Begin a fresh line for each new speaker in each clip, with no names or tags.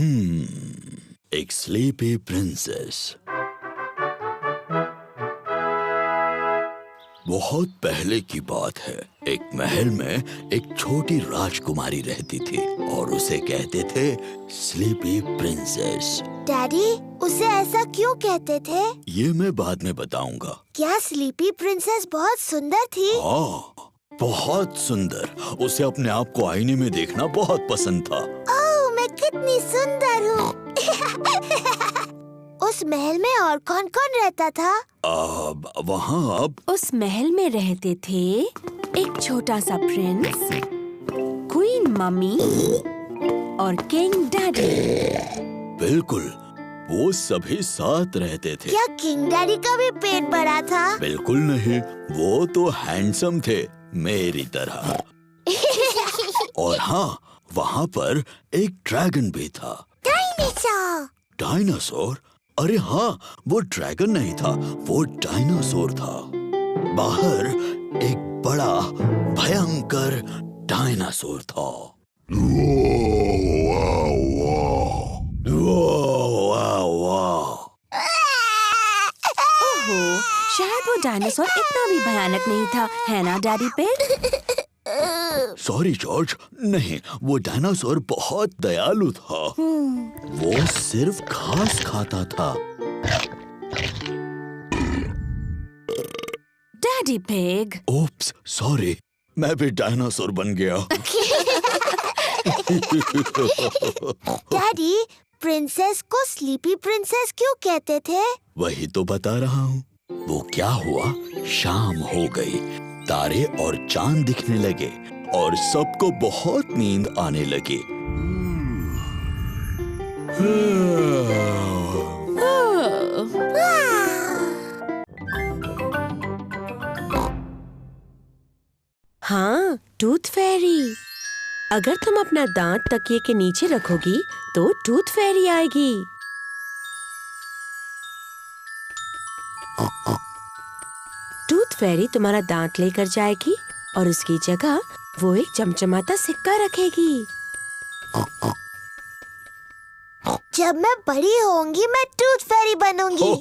एक sleepy princess. बहुत पहले की बात है। एक महल में एक छोटी राजकुमारी रहती थी और उसे कहते थे स्लीपी प्रिंसेस।
डैडी, उसे ऐसा क्यों कहते थे?
ये मैं बाद में बताऊंगा।
क्या स्लीपी प्रिंसेस बहुत सुंदर थी?
हाँ, बहुत सुंदर। उसे अपने आप को आईने में देखना बहुत पसंद था।
ओह, मैं कितनी सुंदर हूँ। उस महल में और कौन कौन रहता था?
वहाँ अब
उस महल में रहते थे एक छोटा सा प्रिंस, क्वीन मम्मी और किंग डैडी।
बिल्कुल, वो सभी साथ रहते थे।
क्या किंग डैडी का भी पेट बड़ा था?
बिल्कुल नहीं, वो तो हैंडसम थे मेरी तरह। और हाँ, वहाँ पर एक ड्रैगन भी था।
डायनासोर।
डायनासोर? अरे हाँ, वो ड्रैगन नहीं था, वो डायनासोर था। बाहर एक बड़ा भयंकर डायनासोर था।
ओहो, शायद वो डायनासोर इतना भी भयानक नहीं था, है ना डैडी पिग?
सॉरी जॉर्ज, नहीं, वो डायनासोर बहुत दयालु था। वो सिर्फ घास खाता था।
Daddy pig.
ओप्स, सॉरी, मैं भी डायनासोर बन गया।
डैडी, प्रिंसेस को स्लीपी प्रिंसेस क्यों कहते थे?
वही तो बता रहा हूँ। वो क्या हुआ, शाम हो गई, तारे और चांद दिखने लगे और सबको बहुत नींद आने लगी।
हाँ, टूथ फेरी। अगर तुम अपना दांत तकिए के नीचे रखोगी तो टूथ फेरी आएगी। टूथ फेरी तुम्हारा दांत लेकर जाएगी और उसकी जगह वो एक चमचमाता सिक्का रखेगी।
जब मैं बड़ी होंगी मैं टूथ फेरी बनूंगी।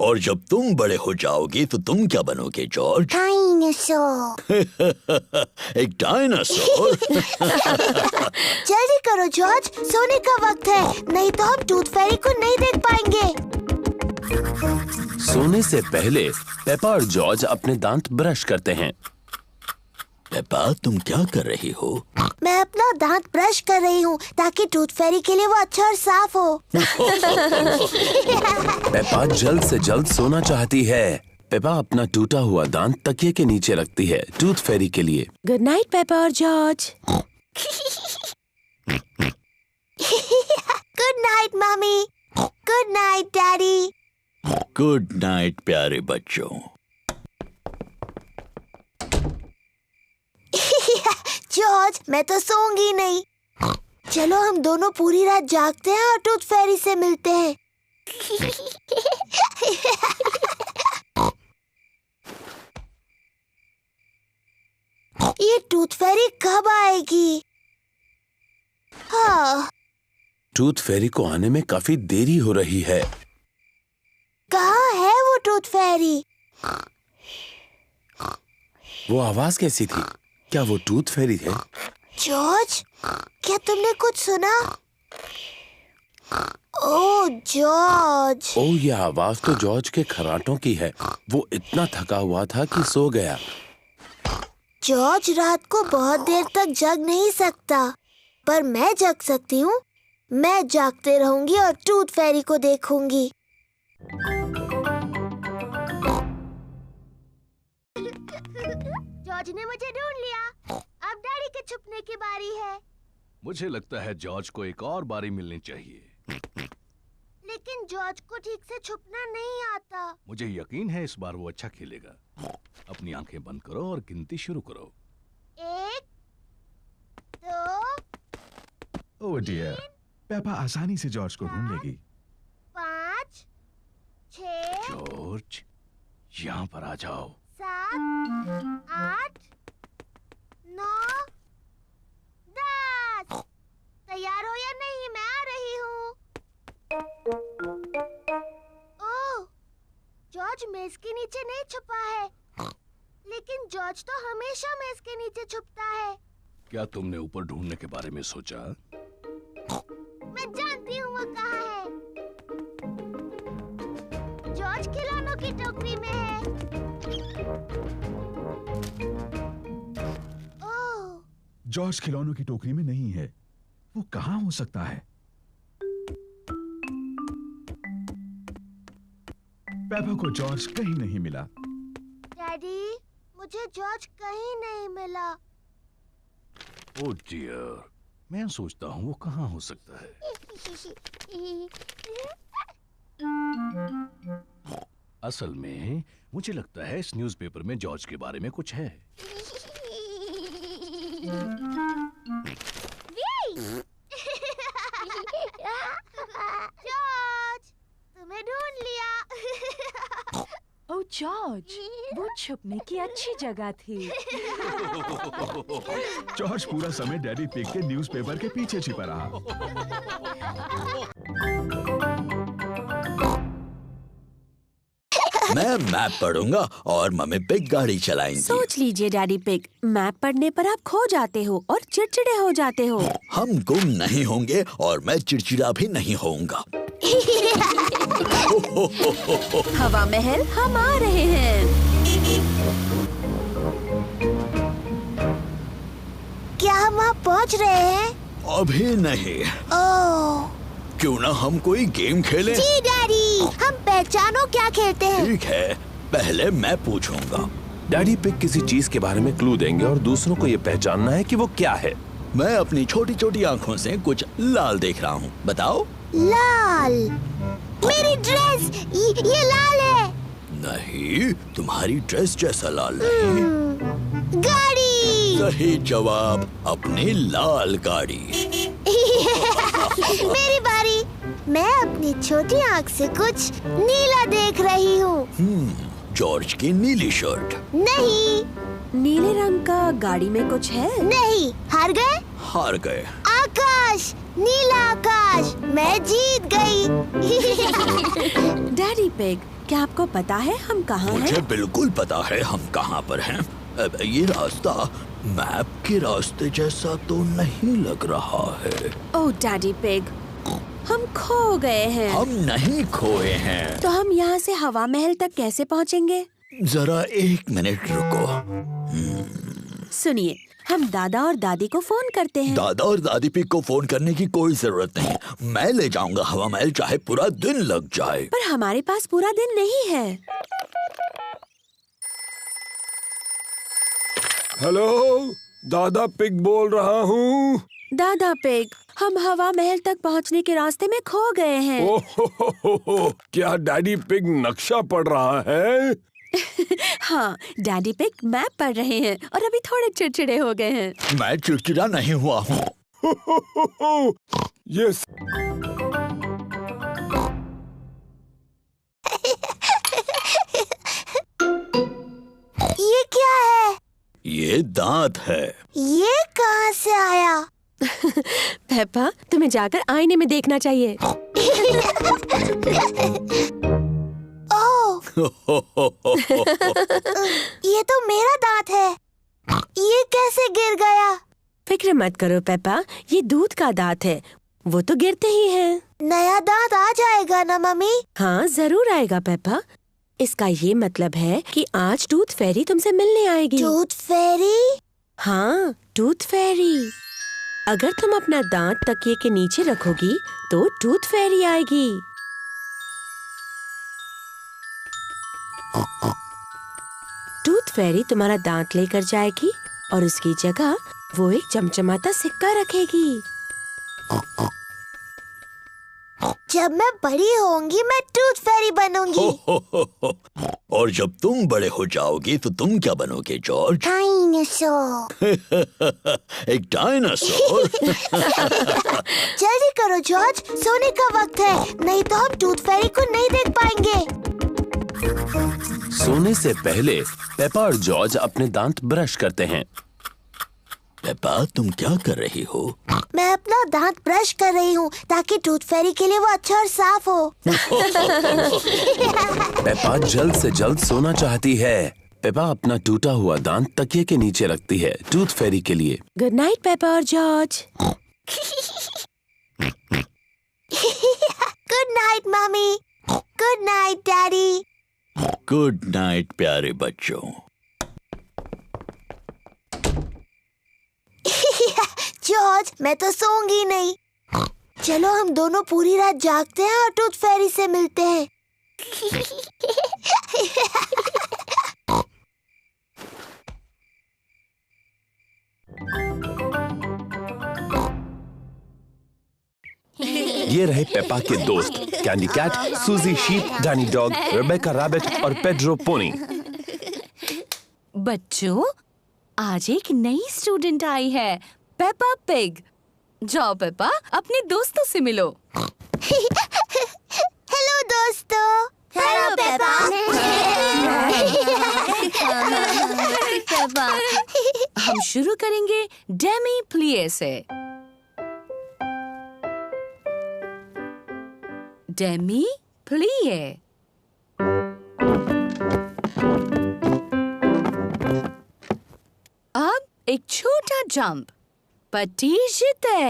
और जब तुम बड़े हो जाओगी तो तुम क्या बनोगे जॉर्ज?
डायनासोर।
एक डायनासोर?
जल्दी करो जॉर्ज, सोने का वक्त है, नहीं तो हम टूथ फेरी को नहीं देख पाएंगे।
सोने से पहले पेपा और जॉर्ज अपने दांत ब्रश करते हैं।
पेपा, तुम क्या कर रही हो?
मैं अपना दांत ब्रश कर रही हूँ ताकि टूथ फेरी के लिए वो अच्छा और साफ हो।
पेपा जल्द से जल्द सोना चाहती है। पेपा अपना टूटा हुआ दांत तकिए के नीचे रखती है टूथ फेरी के लिए।
गुड नाइट पेपा और George.
Good night mummy. Good night daddy.
Good night प्यारे बच्चों।
जॉर्ज, मैं तो सोऊंगी नहीं। चलो हम दोनों पूरी रात जागते हैं और टूथ फेरी से मिलते हैं। ये टूथ फेरी कब आएगी? हाँ,
टूथ फेरी को आने में काफी देरी हो रही है।
कहाँ है वो टूथ फेरी?
वो आवाज कैसी थी? क्या वो टूथ फेरी है?
जॉर्ज, क्या तुमने कुछ सुना? ओह जॉर्ज।
ओह, ये आवाज तो जॉर्ज के खर्राटों की है। वो इतना थका हुआ था कि सो गया।
जॉर्ज रात को बहुत देर तक जग नहीं सकता, पर मैं जग सकती हूँ। मैं जागते रहूंगी और टूथ फेरी को देखूंगी। जॉर्ज ने मुझे ढूंढ लिया। अब डैडी के छुपने की बारी है।
मुझे लगता है जॉर्ज को एक और बारी मिलनी चाहिए।
लेकिन जॉर्ज को ठीक से छुपना नहीं आता।
मुझे यकीन है इस बार वो अच्छा खेलेगा। अपनी आंखें बंद करो और गिनती शुरू करो।
1, 2,
ओह डियर, पेपा आसानी से जॉर्ज को ढूंढ लेगी।
5, 6,
जॉर्ज, यहाँ पर आ जाओ।
7, 8, 9, 10। तैयार हो या नहीं मैं? मेज के नीचे नहीं छुपा है, लेकिन जॉर्ज तो हमेशा मेज के नीचे छुपता है।
क्या तुमने ऊपर ढूंढने के बारे में सोचा?
मैं जानती हूँ वो कहाँ है। जॉर्ज खिलौनों की टोकरी में है। ओह,
जॉर्ज खिलौनों की टोकरी में नहीं है। वो कहाँ हो सकता है? पेपा को जॉर्ज कहीं नहीं मिला।
डैडी, मुझे जॉर्ज कहीं नहीं मिला।
ओह डियर, मैं सोचता हूँ वो कहाँ हो सकता है। असल में मुझे लगता है इस न्यूज़पेपर में जॉर्ज के बारे में कुछ है।
जॉर्ज, तुम्हें ढूंढ लिया।
ओह जॉर्ज, वो छुपने की अच्छी जगह थी।
जॉर्ज पूरा समय डैडी पिग के न्यूज़पेपर के पीछे छिपा रहा।
मैं मैप पढ़ूंगा और मम्मी पिग गाड़ी चलाएंगी।
सोच लीजिए डैडी पिग, मैप पढ़ने पर आप खो जाते हो और चिड़चिड़े हो जाते हो।
हम गुम नहीं होंगे और मैं चिड़चिड़ा भी नहीं होऊंगा।
हवा महल हम आ रहे हैं।
क्या हम वहाँ पहुँच रहे हैं?
अभी नहीं।
ओह,
क्यों ना हम कोई गेम खेलें?
जी डैडी, हम पहचानो क्या खेलते हैं।
ठीक है, पहले मैं पूछूंगा।
डैडी पिग किसी चीज के बारे में क्लू देंगे और दूसरों को ये पहचानना है कि वो क्या है।
मैं अपनी छोटी छोटी आँखों से कुछ लाल देख रहा हूँ, बताओ।
लाल, मेरी ड्रेस, ये लाल है।
नहीं, तुम्हारी ड्रेस जैसा लाल नहीं।
गाड़ी।
सही जवाब, अपनी लाल गाड़ी।
मेरी बारी। मैं अपनी छोटी आँख से कुछ नीला देख रही हूँ।
जॉर्ज की नीली शर्ट।
नहीं,
नीले रंग का गाड़ी में कुछ है।
नहीं, हार गए।
हार गए।
आकाश, नीला आकाश, मैं जीत गई।
डैडी पिग, क्या आपको पता है हम कहाँ हैं?
मुझे बिल्कुल पता है हम कहाँ पर हैं। ये रास्ता मैप के रास्ते जैसा तो नहीं लग रहा है।
ओह डैडी पिग, हम खो गए हैं।
हम नहीं खोए हैं।
तो हम यहाँ से हवा महल तक कैसे पहुँचेंगे?
जरा 1 मिनट रुको।
सुनिए, हम दादा और दादी को फोन करते हैं।
दादा और दादी पिग को फोन करने की कोई जरूरत नहीं। मैं ले जाऊंगा हवा महल, चाहे पूरा दिन लग जाए।
पर हमारे पास पूरा दिन नहीं है।
हेलो, दादा पिग बोल रहा हूँ।
दादा पिग, हम हवा महल तक पहुँचने के रास्ते में खो गए हैं।
ओह, क्या डैडी पिग नक्शा पढ़ रहा है?
हाँ, डैडी पिग मैप पढ़ रहे हैं और अभी थोड़े चिड़चिड़े हो गए हैं।
मैं चिड़चिड़ा नहीं हुआ हूँ।
यस।
ये क्या है?
ये दांत है।
ये कहाँ से आया?
पेपा, तुम्हें जाकर आईने में देखना चाहिए।
ओह, ये तो मेरा दांत है। ये कैसे गिर गया?
फिक्र मत करो पेपा, ये दूध का दांत है, वो तो गिरते ही हैं।
नया दांत आ जाएगा ना मम्मी?
हाँ जरूर आएगा पेपा। इसका ये मतलब है कि आज टूथ फेरी तुमसे मिलने आएगी।
टूथ फेरी?
हाँ, टूथ फेरी। अगर तुम अपना दांत तकिए के नीचे रखोगी तो टूथ फेरी आएगी। टूथ फेरी तुम्हारा दांत लेकर जाएगी और उसकी जगह वो एक चमचमाता सिक्का रखेगी।
जब मैं बड़ी होंगी मैं टूथ फेरी बनूंगी।
और जब तुम बड़े हो जाओगे तो तुम क्या बनोगे जॉर्ज?
डायनासोर।
एक डायनासोर?
जल्दी करो जॉर्ज, सोने का वक्त है, नहीं तो हम टूथ फेरी को नहीं देख पाएंगे।
सोने से पहले पेपा और जॉर्ज अपने दांत ब्रश करते हैं।
पेपा, तुम क्या कर रही हो?
मैं अपना दांत ब्रश कर रही हूँ ताकि टूथ फेरी के लिए वो अच्छा और साफ हो।
पेपा जल्द से जल्द सोना चाहती है। पेपा अपना टूटा हुआ दांत तकिए के नीचे रखती है टूथ फेरी के लिए।
गुड नाइट पेपा और George.
Good night mummy. Good night daddy.
Good night प्यारे बच्चों।
जॉर्ज, मैं तो सोऊंगी नहीं। चलो हम दोनों पूरी रात जागते हैं और टूथ फेरी से मिलते हैं।
ये रहे पेपा के दोस्त Candy Cat, Suzy Sheep, Danny Dog, Rebecca Rabbit और पेड्रो पोनी।
बच्चों, आज एक नई स्टूडेंट आई है, पेपा पिग। जाओ पेपा, अपने दोस्तों से मिलो।
हेलो दोस्तों। Hello Peppa.
हम शुरू करेंगे डेमी प्लिए से। डेमी प्लिए। अब एक छोटा जंप, पटीजिते।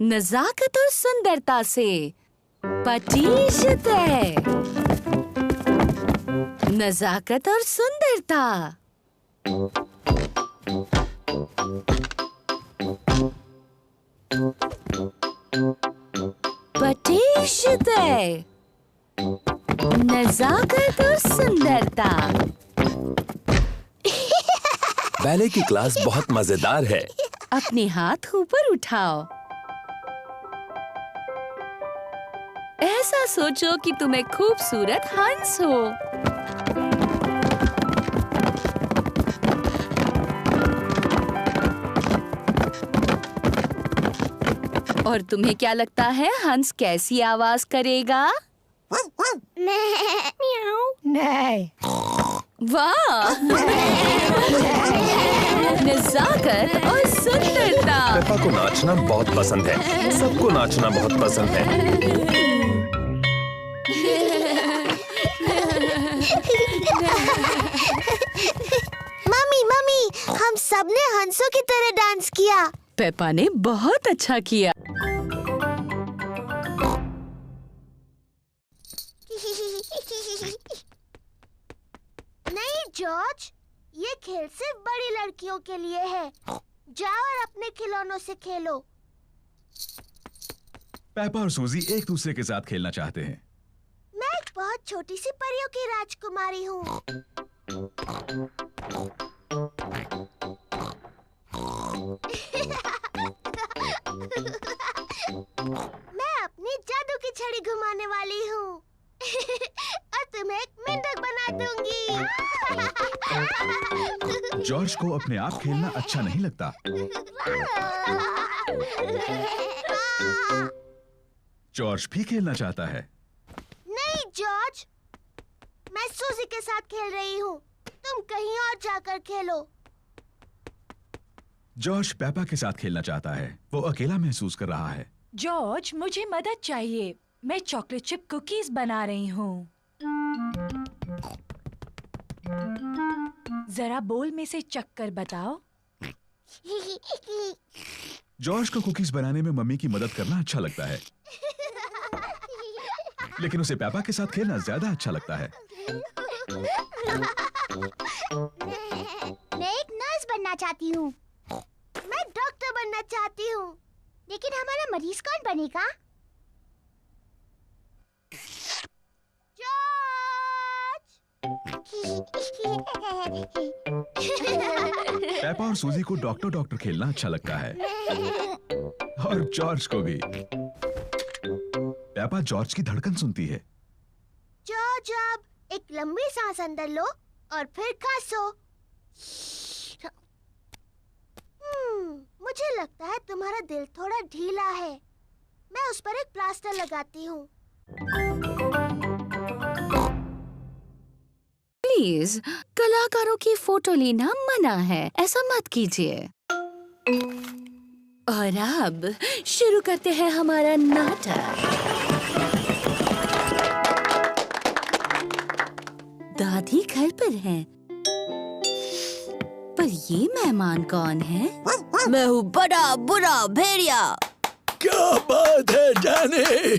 नजाकत और सुंदरता से, पटीजिते। नजाकत और सुंदरता। पटीजिते। नजाकत और सुंदरता।
बैले की क्लास बहुत मजेदार है।
अपने हाथ ऊपर उठाओ। ऐसा सोचो कि तुम एक खूबसूरत हंस हो। और तुम्हें क्या लगता है हंस कैसी आवाज करेगा?
नहीं।
वाह! नजाकत और सुंदरता।
पेपा को नाचना बहुत पसंद है। सबको नाचना बहुत पसंद है।
मम्मी मम्मी, हम सबने हंसों की तरह डांस किया।
पेपा ने बहुत अच्छा किया।
नहीं जॉर्ज, ये खेल सिर्फ बड़ी लड़कियों के लिए है। जाओ और अपने खिलौनों से खेलो।
पेपा और सूजी एक दूसरे के साथ खेलना चाहते हैं।
मैं एक बहुत छोटी सी परियों की राजकुमारी हूँ। मैं अपनी जादू की छड़ी घुमाने वाली हूँ और तुम्हें एक मेंढक बना दूंगी।
जॉर्ज को अपने आप खेलना अच्छा नहीं लगता। जॉर्ज भी खेलना चाहता है।
नहीं जॉर्ज, मैं सूजी के साथ खेल रही हूँ। तुम कहीं और जाकर खेलो।
जॉर्ज पेपा के साथ खेलना चाहता है। वो अकेला महसूस कर रहा है।
जॉर्ज, मुझे मदद चाहिए। मैं चॉकलेट चिप कुकीज बना रही हूँ। जरा बोल में से चक्कर बताओ।
जॉर्ज को कुकीज बनाने में मम्मी की मदद करना अच्छा लगता है, लेकिन उसे पेपा के साथ खेलना ज्यादा अच्छा लगता है।
मैं एक नर्स बनना चाहती हूँ। मैं डॉक्टर बनना चाहती हूँ। लेकिन हमारा मरीज कौन बनेगा?
पेपा और सूजी को डॉक्टर डॉक्टर खेलना अच्छा लगता है, और जॉर्ज को भी। पेपा जॉर्ज की धड़कन सुनती है।
जॉर्ज, अब एक लंबी सांस अंदर लो और फिर खांसो। मुझे लगता है तुम्हारा दिल थोड़ा ढीला है। मैं उस पर एक प्लास्टर लगाती हूँ।
प्लीज, कलाकारों की फोटो लेना मना है, ऐसा मत कीजिए। और अब शुरू करते हैं हमारा नाटक। दादी घर पर हैं, पर ये मेहमान कौन है?
मैं हूँ बड़ा बुरा भेड़िया।
क्या बात है डैनी?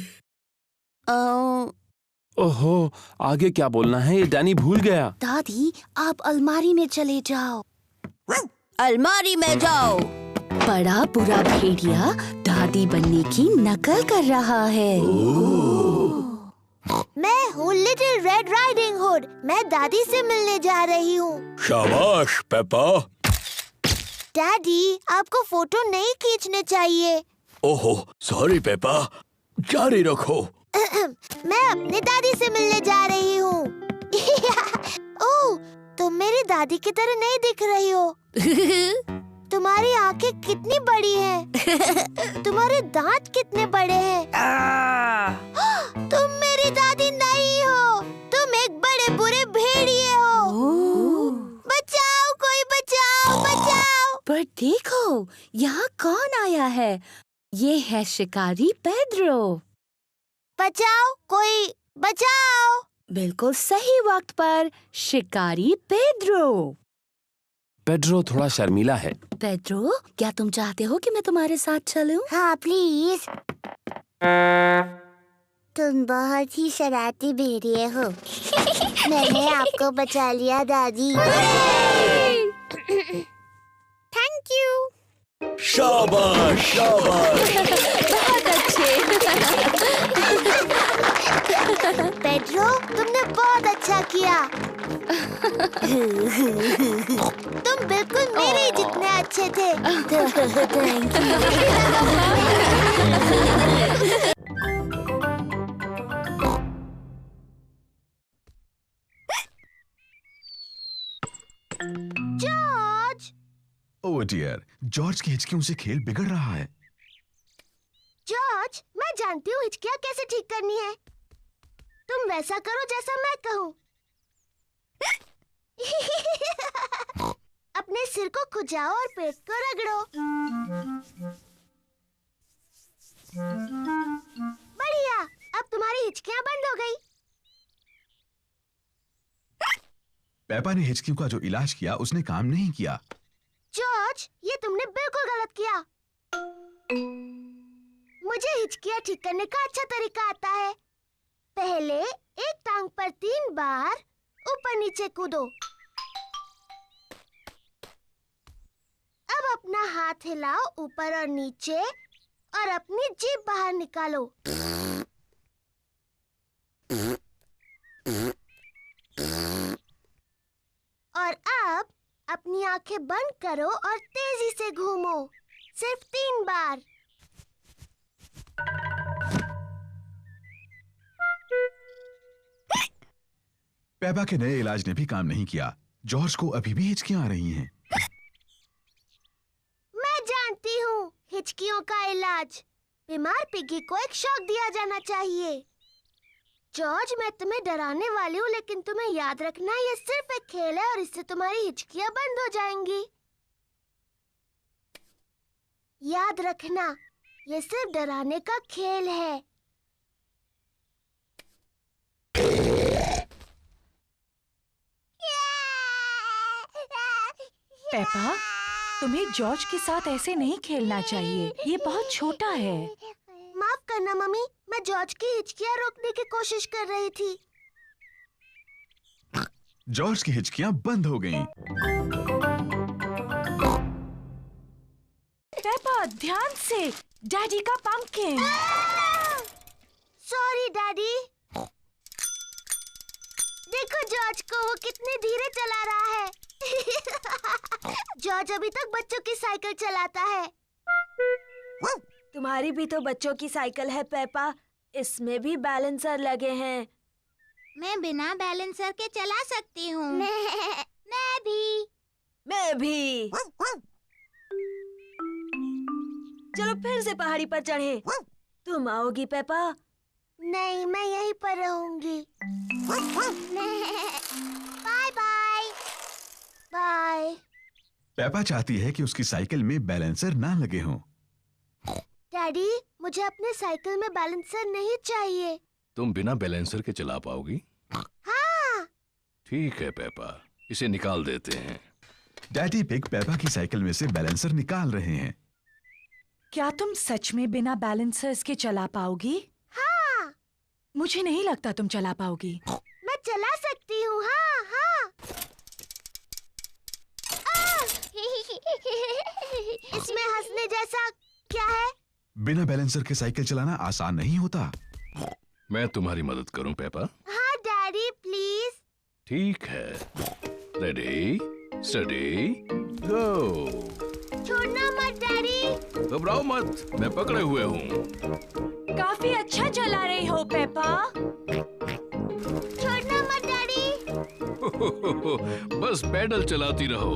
ओहो, आगे क्या बोलना है ये डैनी भूल गया।
दादी, आप अलमारी में चले जाओ।
अलमारी में जाओ।
बड़ा बुरा भेड़िया दादी बनने की नकल कर रहा है।
मैं हूँ लिटिल रेड राइडिंग हुड। मैं दादी से मिलने जा रही हूँ।
शाबाश पेपा।
डैडी, आपको फोटो नहीं खींचने चाहिए।
ओहो सॉरी पेपा, जारी रखो।
मैं अपने दादी से मिलने जा रही हूँ। ओह, तुम मेरी दादी की तरह नहीं दिख रही हो। तुम्हारी आंखें कितनी बड़ी हैं। तुम्हारे दांत कितने बड़े हैं। तुम मेरी दादी नहीं हो, तुम एक बड़े बुरे भेड़िए हो। बचाओ, कोई बचाओ, बचाओ।
पर देखो, यहाँ कौन आया है? ये है शिकारी पेड्रो।
बचाओ, कोई बचाओ।
बिल्कुल सही वक्त पर शिकारी पेड्रो।
पेड्रो थोड़ा शर्मीला है।
पेड्रो, क्या तुम चाहते हो कि मैं तुम्हारे साथ चलूं?
हाँ प्लीज। तुम बहुत ही शरारती भेड़िए हो। मैंने आपको बचा लिया दादी। Thank you.
शाबाश शाबाश।
बहुत अच्छे।
पेड्रो, तुमने बहुत अच्छा किया। तुम बिल्कुल मेरे ही जितने अच्छे थे। Thank you. George,
oh dear, George की हिचकियों से खेल बिगड़ रहा है।
जॉर्ज, मैं जानती हूँ हिचकियाँ कैसे ठीक करनी है। तुम वैसा करो जैसा मैं कहूँ। अपने सिर को खुजाओ और पेट को रगड़ो। बढ़िया, अब तुम्हारी हिचकियाँ बंद हो गई।
पेपा ने हिचकियों का जो इलाज किया उसने काम नहीं किया।
जॉर्ज, ये तुमने बिल्कुल गलत किया। मुझे हिचकियाँ ठीक करने का अच्छा तरीका आता है। पहले एक टांग पर 3 बार ऊपर नीचे कूदो। अब अपना हाथ हिलाओ ऊपर और नीचे और अपनी जीभ बाहर निकालो। और अब अपनी आंखें बंद करो और तेजी से घूमो, सिर्फ 3 बार।
पेपा के नए इलाज ने भी काम नहीं किया। जॉर्ज को अभी भी हिचकियां आ रही हैं।
मैं जानती हूँ हिचकियों का इलाज। बीमार पिगी को एक शॉक दिया जाना चाहिए। जॉर्ज, मैं तुम्हें डराने वाली हूँ, लेकिन तुम्हें याद रखना ये सिर्फ एक खेल है और इससे तुम्हारी हिचकियाँ बंद हो जाएंगी। याद रखना, ये सिर्फ डराने का खेल है।
पेपा, तुम्हें जॉर्ज के साथ ऐसे नहीं खेलना चाहिए। ये बहुत छोटा है।
माफ करना मम्मी, मैं जॉर्ज की हिचकियाँ रोकने की कोशिश कर रही थी।
जॉर्ज की हिचकियां बंद हो गईं।
पेपा, ध्यान से, डैडी का पंपकिन।
Sorry daddy. देखो जॉर्ज को, वो कितने धीरे चला रहा है। जॉर्ज अभी तक बच्चों की साइकिल चलाता है।
तुम्हारी भी तो बच्चों की साइकिल है पेपा, इसमें भी बैलेंसर लगे हैं।
मैं बिना बैलेंसर के चला सकती हूँ। मैं भी।
चलो फिर से पहाड़ी पर चढ़े। तुम आओगी पेपा?
नहीं, मैं यहीं पर रहूंगी। बाय
पेपा चाहती है कि उसकी साइकिल में बैलेंसर ना लगे हों।
डैडी, मुझे अपने साइकिल में बैलेंसर नहीं चाहिए।
तुम बिना बैलेंसर के चला पाओगी?
हाँ।
ठीक है पेपा, इसे निकाल देते हैं।
डैडी पिग पेपा की साइकिल में से बैलेंसर निकाल रहे हैं।
क्या तुम सच में बिना बैलेंसर्स के चला पाओगी?
हाँ।
मुझे नहीं लगता तुम चला पाओगी।
मैं चला सकती हूँ। हाँ हाँ। इसमें हंसने जैसा क्या है?
बिना बैलेंसर के साइकिल चलाना आसान नहीं होता।
मैं तुम्हारी मदद करूं पेपा?
हाँ डैडी, प्लीज।
ठीक है। रेडी, स्टडी, गो।
छोड़ना मत डैडी।
घबराओ मत, मैं पकड़े हुए हूँ।
काफी अच्छा चला रही हो पेपा।
छोड़ना मत डैडी।
बस पैडल चलाती रहो।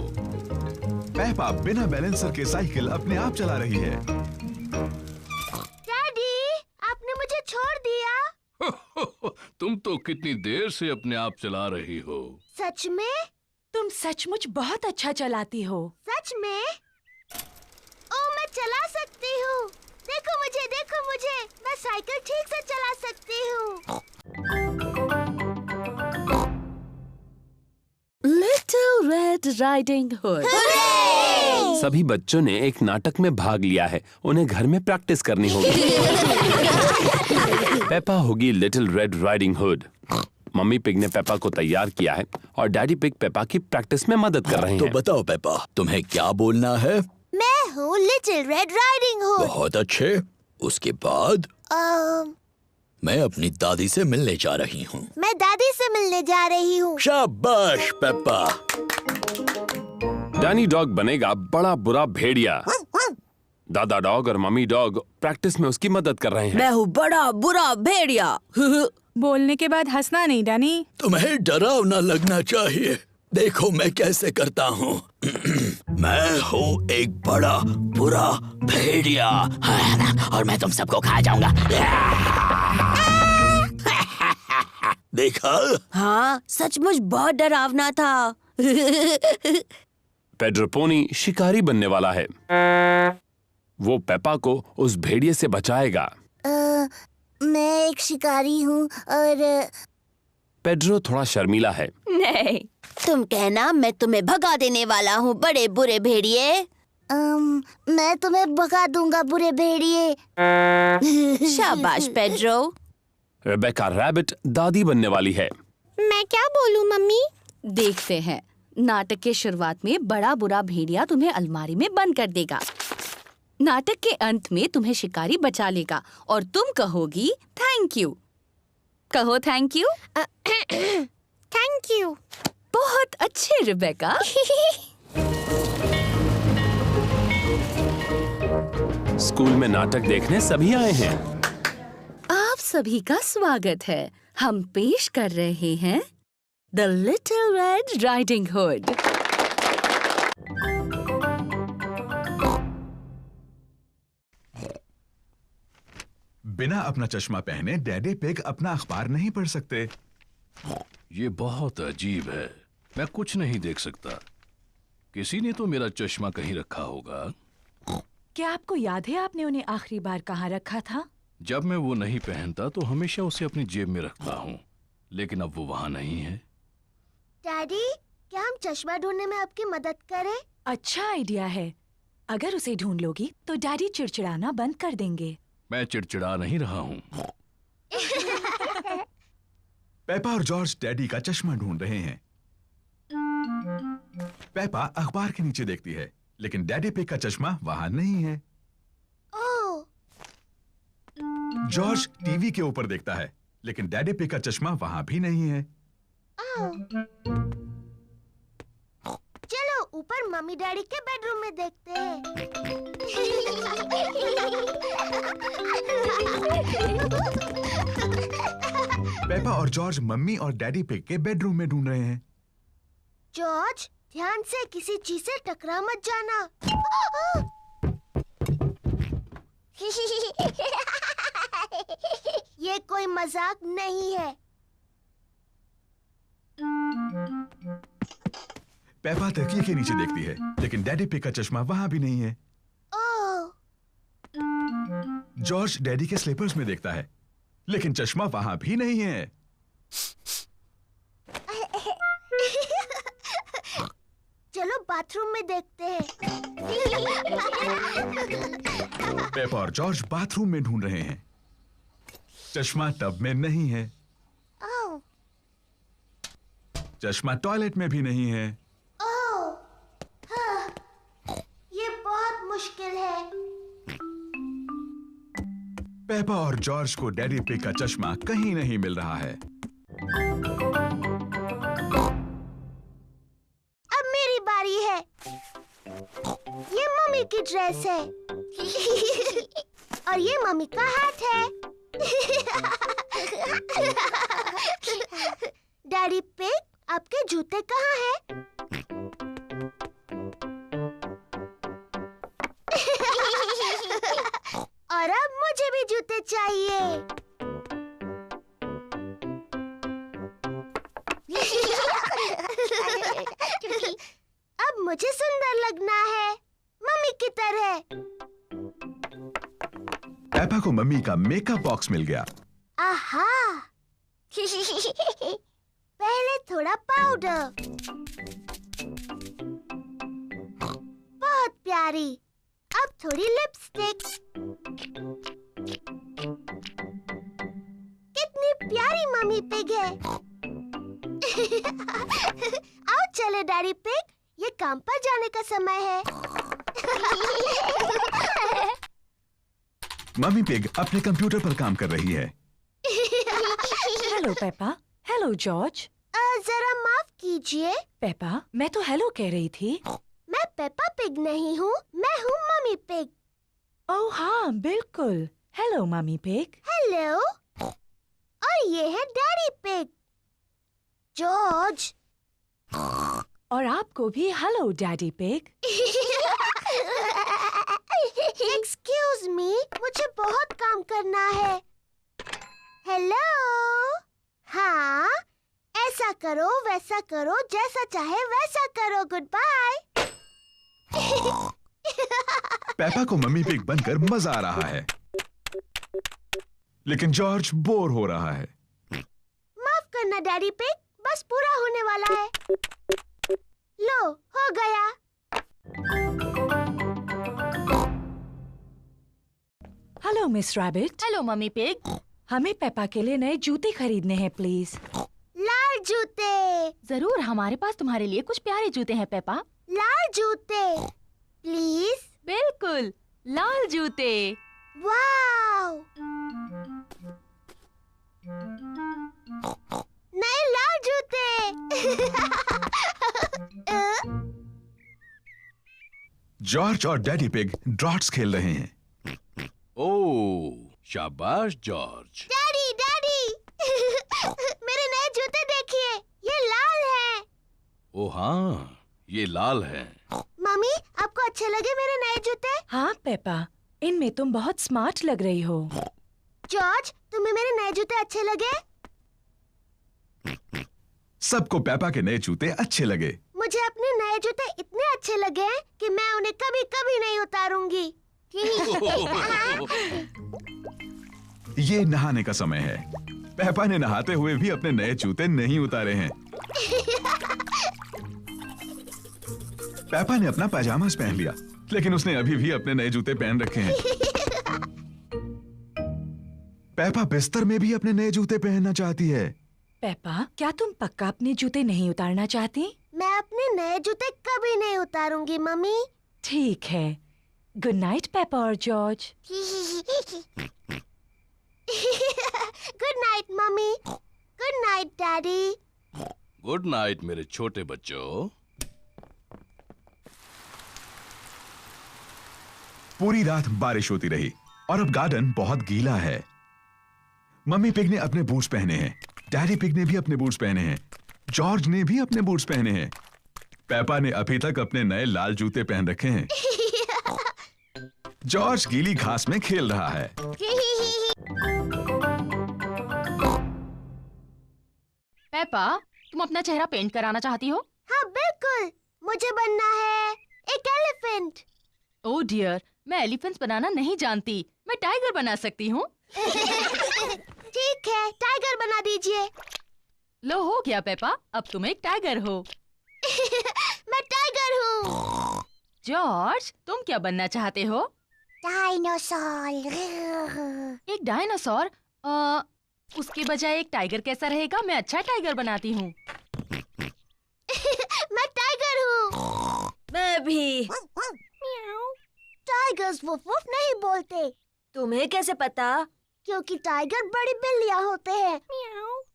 पेपा बिना बैलेंसर के साइकिल अपने आप चला रही है।
डैडी, आपने मुझे छोड़ दिया।
तुम तो कितनी देर से अपने आप चला रही हो।
सच में?
तुम सचमुच बहुत अच्छा चलाती हो।
सच में? ओ, मैं चला सकती हूँ। देखो मुझे, मैं साइकिल ठीक से चला सकती हूँ।
Little red riding hood.
सभी बच्चों ने एक नाटक में भाग लिया है, उन्हें घर में प्रैक्टिस करनी होगी। पेपा होगी little red riding hood. Mummy pig ने पेपा को तैयार किया है और डैडी पिग पेपा की प्रैक्टिस में मदद कर रहे
तो
हैं।
बताओ पेपा, तुम्हें क्या बोलना है?
मैं हूँ लिटिल रेड राइडिंग हुड।
बहुत अच्छे। उसके बाद मैं अपनी दादी से मिलने जा रही हूँ।
मैं दादी से मिलने जा रही हूँ।
शाबाश पेपा।
डैनी डॉग बनेगा बड़ा बुरा भेड़िया। दादा डॉग और मम्मी डॉग प्रैक्टिस में उसकी मदद कर रहे हैं।
मैं हूँ बड़ा बुरा भेड़िया।
बोलने के बाद हंसना नहीं डैनी।
तुम्हें डरावना लगना चाहिए। देखो मैं कैसे करता हूँ। मैं हूँ एक बड़ा बुरा भेड़िया और मैं तुम सबको खा जाऊंगा। देखा?
हाँ, सचमुच बहुत डरावना था।
पेड्रो पोनी शिकारी बनने वाला है। वो पेपा को उस भेड़िए से बचाएगा।
मैं एक शिकारी हूँ और
पेड्रो थोड़ा शर्मीला है।
नहीं, तुम कहना मैं तुम्हें भगा देने वाला हूँ बड़े बुरे भेड़िए।
मैं तुम्हें भगा दूंगा बुरे भेड़िए।
शाबाश पेड्रो।
रेबेका रैबिट दादी बनने वाली है।
मैं क्या बोलूँ मम्मी?
देखते हैं। नाटक के शुरुआत में बड़ा बुरा भेड़िया तुम्हें अलमारी में बंद कर देगा। नाटक के अंत में तुम्हें शिकारी बचा लेगा और तुम कहोगी थैंक यू। कहो थैंक यू।
Thank you.
बहुत अच्छे रेबेका।
स्कूल में नाटक देखने सभी आए हैं।
आप सभी का स्वागत है। हम पेश कर रहे हैं the little red riding hood.
बिना अपना चश्मा पहने डैडी पिग अपना अखबार नहीं पढ़ सकते।
ये बहुत अजीब है, मैं कुछ नहीं देख सकता। किसी ने तो मेरा चश्मा कहीं रखा होगा।
क्या आपको याद है आपने उन्हें आखिरी बार कहाँ रखा था?
जब मैं वो नहीं पहनता तो हमेशा उसे अपनी जेब में रखता हूँ, लेकिन अब वो वहाँ नहीं है।
डैडी, क्या हम चश्मा ढूंढने में आपकी मदद करें?
अच्छा आइडिया है। अगर उसे ढूंढ लोगी तो डैडी चिड़चिड़ाना बंद कर देंगे।
मैं चिड़चिड़ा नहीं रहा हूँ।
पेपा और जॉर्ज डैडी का चश्मा ढूंढ रहे हैं। पेपा अखबार के नीचे देखती है, लेकिन डैडी पिग का चश्मा वहां नहीं है।
ओह,
जॉर्ज टीवी के ऊपर देखता है, लेकिन डैडी पिग का चश्मा वहां भी नहीं है।
चलो ऊपर मम्मी डैडी के बेडरूम में देखते हैं।
पेपा और जॉर्ज मम्मी और डैडी पिग के बेडरूम में ढूंढ रहे हैं।
जॉर्ज, ध्यान से किसी चीज से टकरा मत जाना। ये कोई मजाक नहीं है।
पेपा तकिए के नीचे देखती है, लेकिन डैडी पिग का चश्मा वहां भी नहीं है।
ओह,
जॉर्ज डैडी के स्लीपर्स में देखता है, लेकिन चश्मा वहां भी नहीं है।
चलो बाथरूम में देखते हैं।
पेपा और जॉर्ज बाथरूम में ढूंढ रहे हैं। चश्मा टब में नहीं है।
ओह,
चश्मा टॉयलेट में भी नहीं है।
ओह, हाँ, ये बहुत मुश्किल है।
पेपा और जॉर्ज को डैडी पिग का चश्मा कहीं नहीं मिल रहा है।
अब मेरी बारी है। ये मम्मी की ड्रेस है और ये मम्मी का हाथ है। डैडी पिग, आपके जूते कहाँ हैं? और अब मुझे भी जूते चाहिए। अब मुझे सुंदर लगना है, मम्मी की तरह।
पेपा को मम्मी का मेकअप बॉक्स मिल गया।
आहा! पहले थोड़ा पाउडर। बहुत प्यारी। अब थोड़ी लिपस्टिक। कितनी प्यारी मम्मी पिग है। आओ चले डैडी पिग, ये काम पर जाने का समय है।
मम्मी पिग अपने कंप्यूटर पर काम कर रही है।
Hello Peppa. Hello George.
जरा माफ कीजिए।
पेपा, मैं तो हेलो कह रही थी।
मैं पेपा पिग नहीं हूँ, मैं हूँ मम्मी पिग।
ओह हाँ, बिल्कुल। Hello mummy pig.
हेलो। और ये है डैडी पिग। जॉर्ज।
और आपको भी hello daddy pig.
Excuse me, मुझे बहुत काम करना है। हेलो। हाँ, ऐसा करो, वैसा करो, जैसा चाहे वैसा करो। Good bye.
पेपा को मम्मी पिग बनकर मजा आ रहा है, लेकिन जॉर्ज बोर हो रहा है।
माफ करना डैडी पिग, बस पूरा होने वाला है। लो, हो गया।
Hello miss rabbit.
Hello mummy pig.
हमें पेपा के लिए नए जूते खरीदने हैं प्लीज।
लाल जूते।
जरूर, हमारे पास तुम्हारे लिए कुछ प्यारे जूते हैं पेपा।
लाल जूते प्लीज।
बिल्कुल, लाल जूते।
वाव, नए लाल जूते।
जॉर्ज और डैडी पिग ड्रॉट्स खेल रहे हैं।
ओह, शाबाश जॉर्ज।
डैडी डैडी मेरे नए जूते देखिए, ये लाल हैं।
ओ हाँ, ये लाल है।
मम्मी, आपको अच्छे लगे मेरे नए जूते?
हाँ पेपा, इनमें तुम बहुत स्मार्ट लग रही हो।
जॉर्ज, तुम्हें मेरे नए जूते अच्छे लगे?
सबको पेपा के नए जूते अच्छे लगे।
मुझे अपने नए जूते इतने अच्छे लगे हैं कि मैं उन्हें कभी कभी नहीं उतारूंगी।
ये नहाने का समय है। पेपा ने नहाते हुए भी अपने नए जूते नहीं उतारे हैं। पेपा ने अपना पैजामास पहन लिया, लेकिन उसने अभी भी अपने नए जूते पहन रखे हैं। पेपा बिस्तर में भी अपने नए जूते पहनना चाहती है।
पेपा, क्या तुम पक्का अपने जूते नहीं उतारना चाहती?
मैं अपने नए जूते कभी नहीं उतारूंगी मम्मी।
ठीक है। गुड नाइट पेपा और George.
Good night mummy. Good night daddy.
Good night मेरे छोटे बच्चों।
पूरी रात बारिश होती रही और अब गार्डन बहुत गीला है। मम्मी पिग ने अपने बूट्स पहने हैं, डैडी पिग ने भी अपने बूट्स पहने हैं, जॉर्ज ने भी अपने बूट्स पहने हैं। पेपा ने अभी तक अपने नए लाल जूते पहन रखे हैं। जॉर्ज गीली घास में खेल रहा है।
पेपा, तुम अपना चेहरा पेंट कराना चाहती हो?
हाँ बिल्कुल, मुझे बनना है एक एलिफेंट।
ओह डियर, मैं एलिफेंट्स बनाना नहीं जानती। मैं टाइगर बना सकती हूँ।
ठीक है, टाइगर बना दीजिए।
लो, हो गया पेपा, अब तुम एक टाइगर हो।
मैं टाइगर हूँ।
जॉर्ज, तुम क्या बनना चाहते हो?
डायनासोर।
एक डायनासोर? उसके बजाय एक टाइगर कैसा रहेगा? मैं अच्छा टाइगर बनाती हूँ।
मैं टाइगर हूँ।
मैं भी।
टाइगर्स वुफ वुफ नहीं बोलते।
तुम्हें कैसे पता?
क्योंकि टाइगर बड़ी बिल्लियाँ होते हैं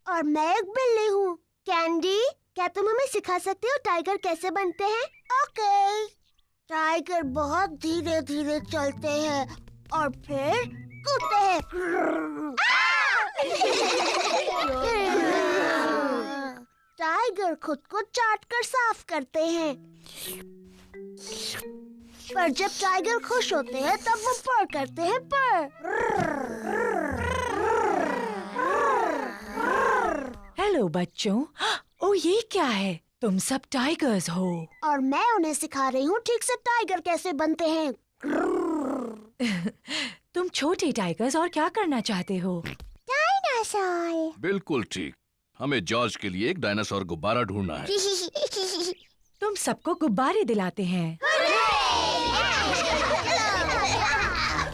और मैं एक बिल्ली हूँ। कैंडी, क्या तुम हमें सिखा सकते हो टाइगर कैसे बनते हैं? ओके। टाइगर बहुत धीरे धीरे चलते हैं और फिर कूदते हैं। टाइगर खुद को चाट कर साफ करते हैं। पर जब टाइगर खुश होते हैं तब वो पर करते हैं पर।
हेलो बच्चों। ओ, ये क्या है? तुम सब टाइगर्स हो।
और मैं उन्हें सिखा रही हूँ ठीक से टाइगर कैसे बनते हैं।
तुम छोटे टाइगर्स और क्या करना चाहते हो?
डायनासोर।
बिल्कुल ठीक। हमें जॉर्ज के लिए एक डायनासोर गुब्बारा ढूंढना है।
तुम सबको गुब्बारे दिलाते हैं।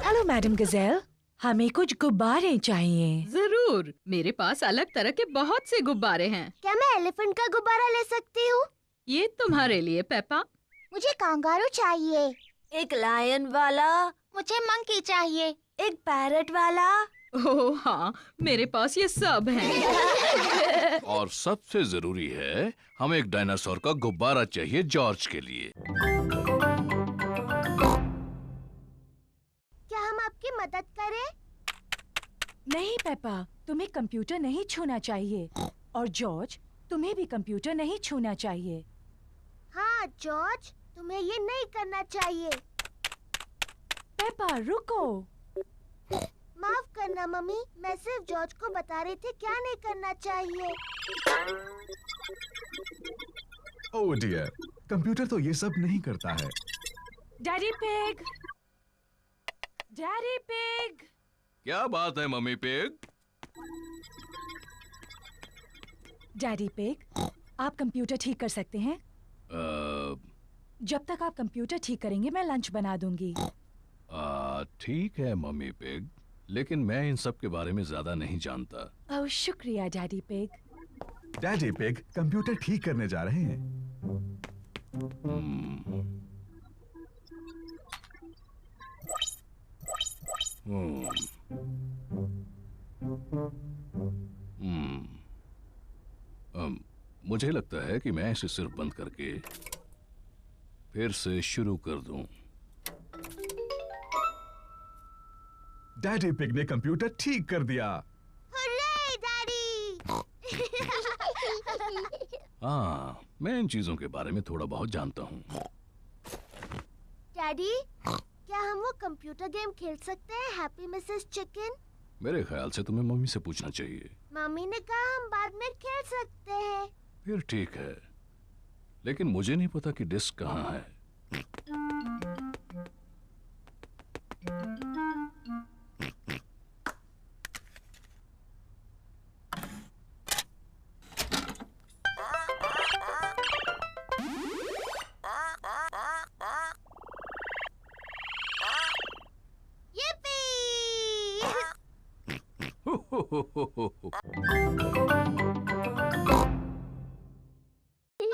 हेलो मैडम गजेल, हमें कुछ गुब्बारे चाहिए।
जरूर, मेरे पास अलग तरह के बहुत से गुब्बारे हैं।
क्या मैं एलिफेंट का गुब्बारा ले सकती हूँ?
ये तुम्हारे लिए पेपा।
मुझे कांगारू चाहिए।
एक लायन वाला।
मुझे मंकी चाहिए।
एक पैरट वाला।
ओह हाँ, मेरे पास ये सब हैं।
और सबसे जरूरी है, हमें एक डायनासोर का गुब्बारा चाहिए जॉर्ज के लिए।
क्या हम आपकी मदद करें?
नहीं पेपा, तुम्हें कंप्यूटर नहीं छूना चाहिए। और जॉर्ज, तुम्हें भी कंप्यूटर नहीं छूना चाहिए।
हाँ जॉर्ज, तुम्हें ये नहीं करना चाहिए।
पेपा रुको।
माफ करना मम्मी, मैं सिर्फ जॉर्ज को बता रही थी क्या नहीं करना चाहिए।
ओह डियर, कंप्यूटर तो ये सब नहीं करता है।
Daddy pig, daddy pig.
क्या बात है मम्मी पिग?
डैडी पिग, आप कंप्यूटर ठीक कर सकते हैं? जब तक आप कंप्यूटर ठीक करेंगे मैं लंच बना दूंगी।
ठीक है मम्मी पिग, लेकिन मैं इन सब के बारे में ज्यादा नहीं जानता।
ओह शुक्रिया daddy pig.
Daddy pig computer ठीक करने जा रहे हैं।
मुझे लगता है कि मैं इसे सिर्फ बंद करके फिर से शुरू कर दूं।
डैडी पिग ने कंप्यूटर ठीक कर दिया।
Hurray daddy.
हाँ, मैं इन चीजों के बारे में थोड़ा बहुत जानता हूँ।
डैडी, क्या हम वो कंप्यूटर गेम खेल सकते हैं, हैप्पी मिसेस चिकन?
मेरे ख्याल से तुम्हें मम्मी से पूछना चाहिए।
मम्मी ने कहा हम बाद में खेल सकते हैं।
फिर ठीक है, लेकिन मुझे नहीं पता कि डिस्क कहाँ है।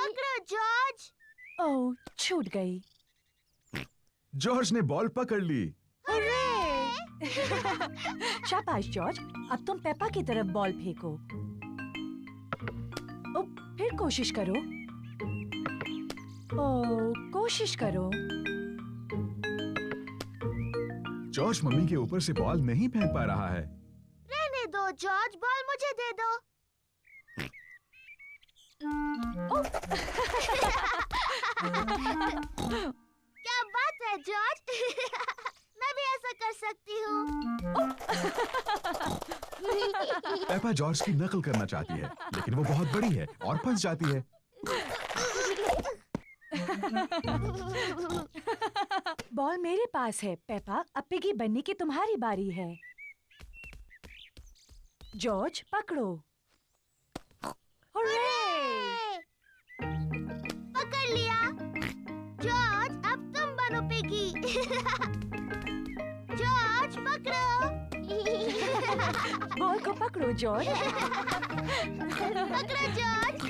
पकड़ो जॉर्ज।
ओह छूट गई।
जॉर्ज ने बॉल पकड़ ली।
शाबाश जॉर्ज, अब तुम पेपा की तरफ बॉल फेंको। ओ, फिर कोशिश करो। ओ, कोशिश करो।
जॉर्ज मम्मी के ऊपर से बॉल नहीं फेंक पा रहा है।
रहने दो जॉर्ज, बॉल मुझे दे दो। क्या बात है जॉर्ज। मैं भी ऐसा कर सकती हूँ।
पेपा जॉर्ज की नकल करना चाहती है, लेकिन वो बहुत बड़ी है और फंस जाती है।
बॉल मेरे पास है पेपा। अब पिगी बनने की तुम्हारी बारी है। जॉर्ज पकड़ो।
पकड़ लिया। जॉर्ज अब तुम बनो पिगी। जॉर्ज पकड़ो।
बॉल को पकड़ो जॉर्ज।
पकड़ो जॉर्ज।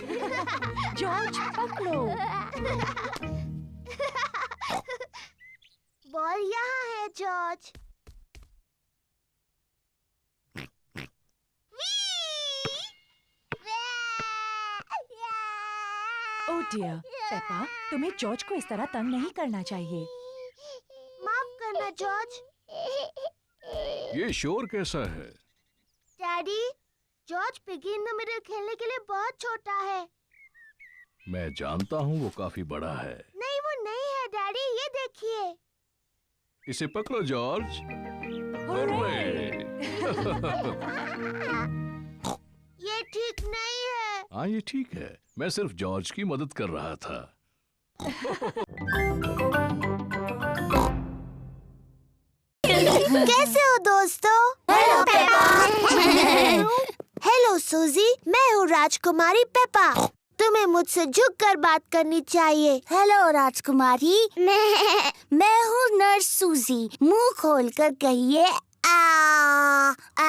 जॉर्ज पकड़ो।
बॉल यहाँ है जॉर्ज।
ओह डियर, पेपा तुम्हें जॉर्ज को इस तरह तंग नहीं करना चाहिए।
माफ करना जॉर्ज।
ये शोर कैसा है?
Daddy, George piggy in the middle खेलने के लिए बहुत छोटा है।
मैं जानता हूँ वो काफी बड़ा है।
नहीं वो नहीं है डैडी, ये देखिए।
इसे पकड़ो जॉर्ज। हुर्रे!
ये ठीक नहीं है।
हाँ ये ठीक है, मैं सिर्फ जॉर्ज की मदद कर रहा था।
कैसे हो दोस्तों? Hello Peppa. हेलो सूजी, मैं हूँ राजकुमारी पेपा। तुम्हें मुझसे झुककर बात करनी चाहिए। हेलो राजकुमारी, मैं हूँ नर्स सूजी। मुंह खोलकर कहिए आ आ।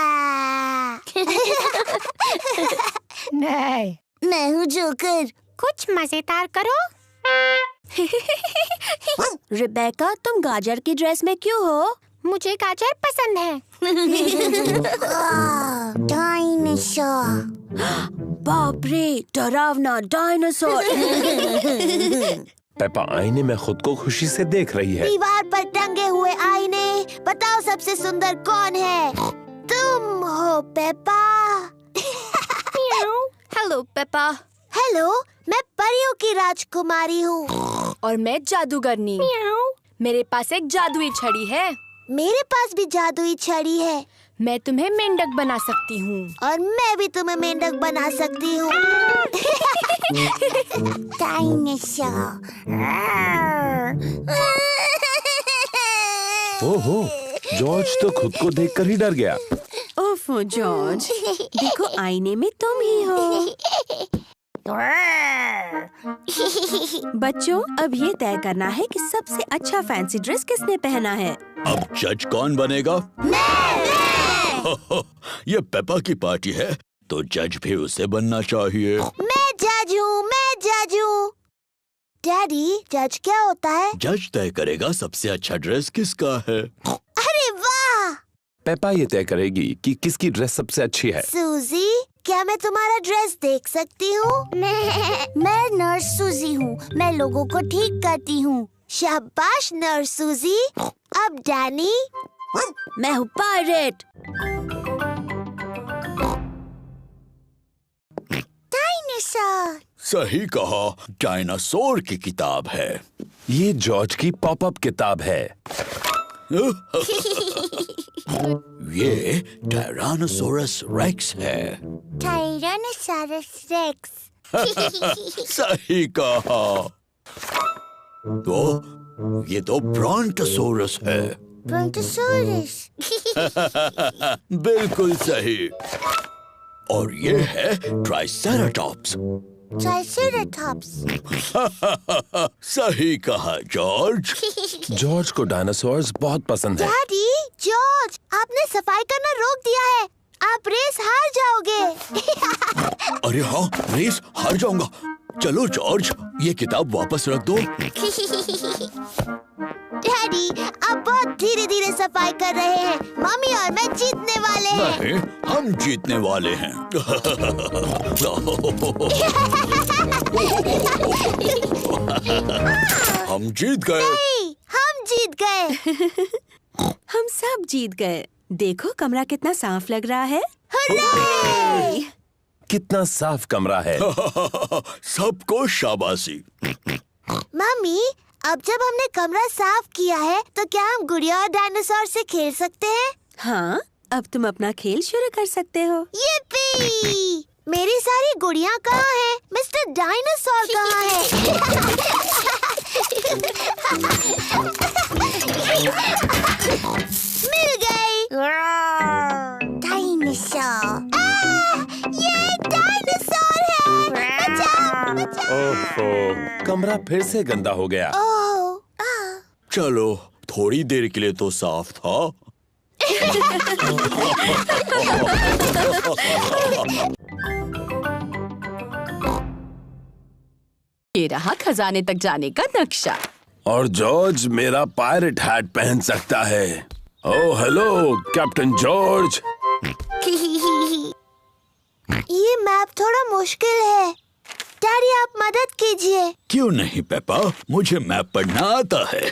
नहीं।
मैं हूँ जोकर।
कुछ मजेदार करो। रिबेका, तुम गाजर की ड्रेस में क्यों हो? मुझे गाजर पसंद है।
डायनासोर।
बाप रे, डरावना डायनासोर।
पेपा आईने में खुद को खुशी से देख रही है।
दीवार पर टंगे हुए आईने, बताओ सबसे सुंदर कौन है? तुम हो पेपा।
Hello Peppa.
हेलो, मैं परियों की राजकुमारी हूँ।
और मैं जादूगरनी। मेरे पास एक जादुई छड़ी है।
मेरे पास भी जादुई छड़ी है।
मैं तुम्हें मेंढक बना सकती हूँ।
और मैं भी तुम्हें मेंढक बना सकती हूँ। डायनासोर।
ओहो, जॉर्ज तो खुद को देखकर ही डर गया।
ओफो जॉर्ज, देखो आईने में तुम ही हो। बच्चों, अब ये तय करना है कि सबसे अच्छा फैंसी ड्रेस किसने पहना है।
अब जज कौन बनेगा? ये पेपा की पार्टी है, तो जज भी उसे बनना चाहिए।
मैं जज हूँ, मैं जज हूँ। डैडी, जज क्या होता है?
जज तय करेगा सबसे अच्छा ड्रेस किसका है।
अरे वाह!
पेपा ये तय करेगी कि किसकी ड्रेस सबसे अच्छी है।
सूजी, क्या मैं तुम्हारा ड्रेस देख सकती हूँ? मैं नर्स सूजी हूँ। मैं लोगों को ठीक करती हूँ। शाबाश नर्स सूजी। अब डैनी।
मैं हूँ पायरेट।
डायनासोर।
सही कहा, डायनासोर की किताब है।
ये जॉर्ज की पॉपअप किताब है।
ये टायरानोसोरस रेक्स है।
Tyrannosaurus rex.
सही कहा। तो ये तो ब्रॉन्टोसोरस है।
ब्रॉन्टोसोरस।
बिल्कुल सही। और ये है ट्राइसेराटॉप्स।
ट्राइसेराटॉप्स।
सही कहा जॉर्ज।
जॉर्ज को डायनासोर्स बहुत पसंद है।
डैडी, जॉर्ज, आपने सफाई करना रोक दिया है। आप रेस हार जाओगे।
अरे हाँ, रेस हार जाऊंगा। चलो जॉर्ज, ये किताब वापस रख दो।
डैडी, आप बहुत धीरे धीरे सफाई कर रहे हैं। मम्मी और मैं जीतने वाले हैं।
नहीं, हम जीतने वाले हैं। हम जीत गए।
नहीं, हम जीत गए।
हम सब जीत गए। देखो कमरा कितना साफ लग रहा है।
हुर्रे!
कितना साफ कमरा है।
सबको शाबाशी।
मम्मी, अब जब हमने कमरा साफ किया है, तो क्या हम गुड़िया और डायनासोर से खेल सकते हैं?
हाँ, अब तुम अपना खेल शुरू कर सकते हो।
yippee! मेरी सारी गुड़ियाँ कहाँ हैं? मिस्टर डायनासोर कहाँ है?
कमरा फिर से गंदा हो गया।
ओह,
चलो, थोड़ी देर के लिए तो साफ था।
ये रहा खजाने तक जाने का नक्शा।
और जॉर्ज मेरा पायरेट हैट पहन सकता है। Oh hello captain George.
ये मैप थोड़ा मुश्किल है। डैडी आप मदद कीजिए।
क्यों नहीं पेपा, मुझे मैप पढ़ना आता है।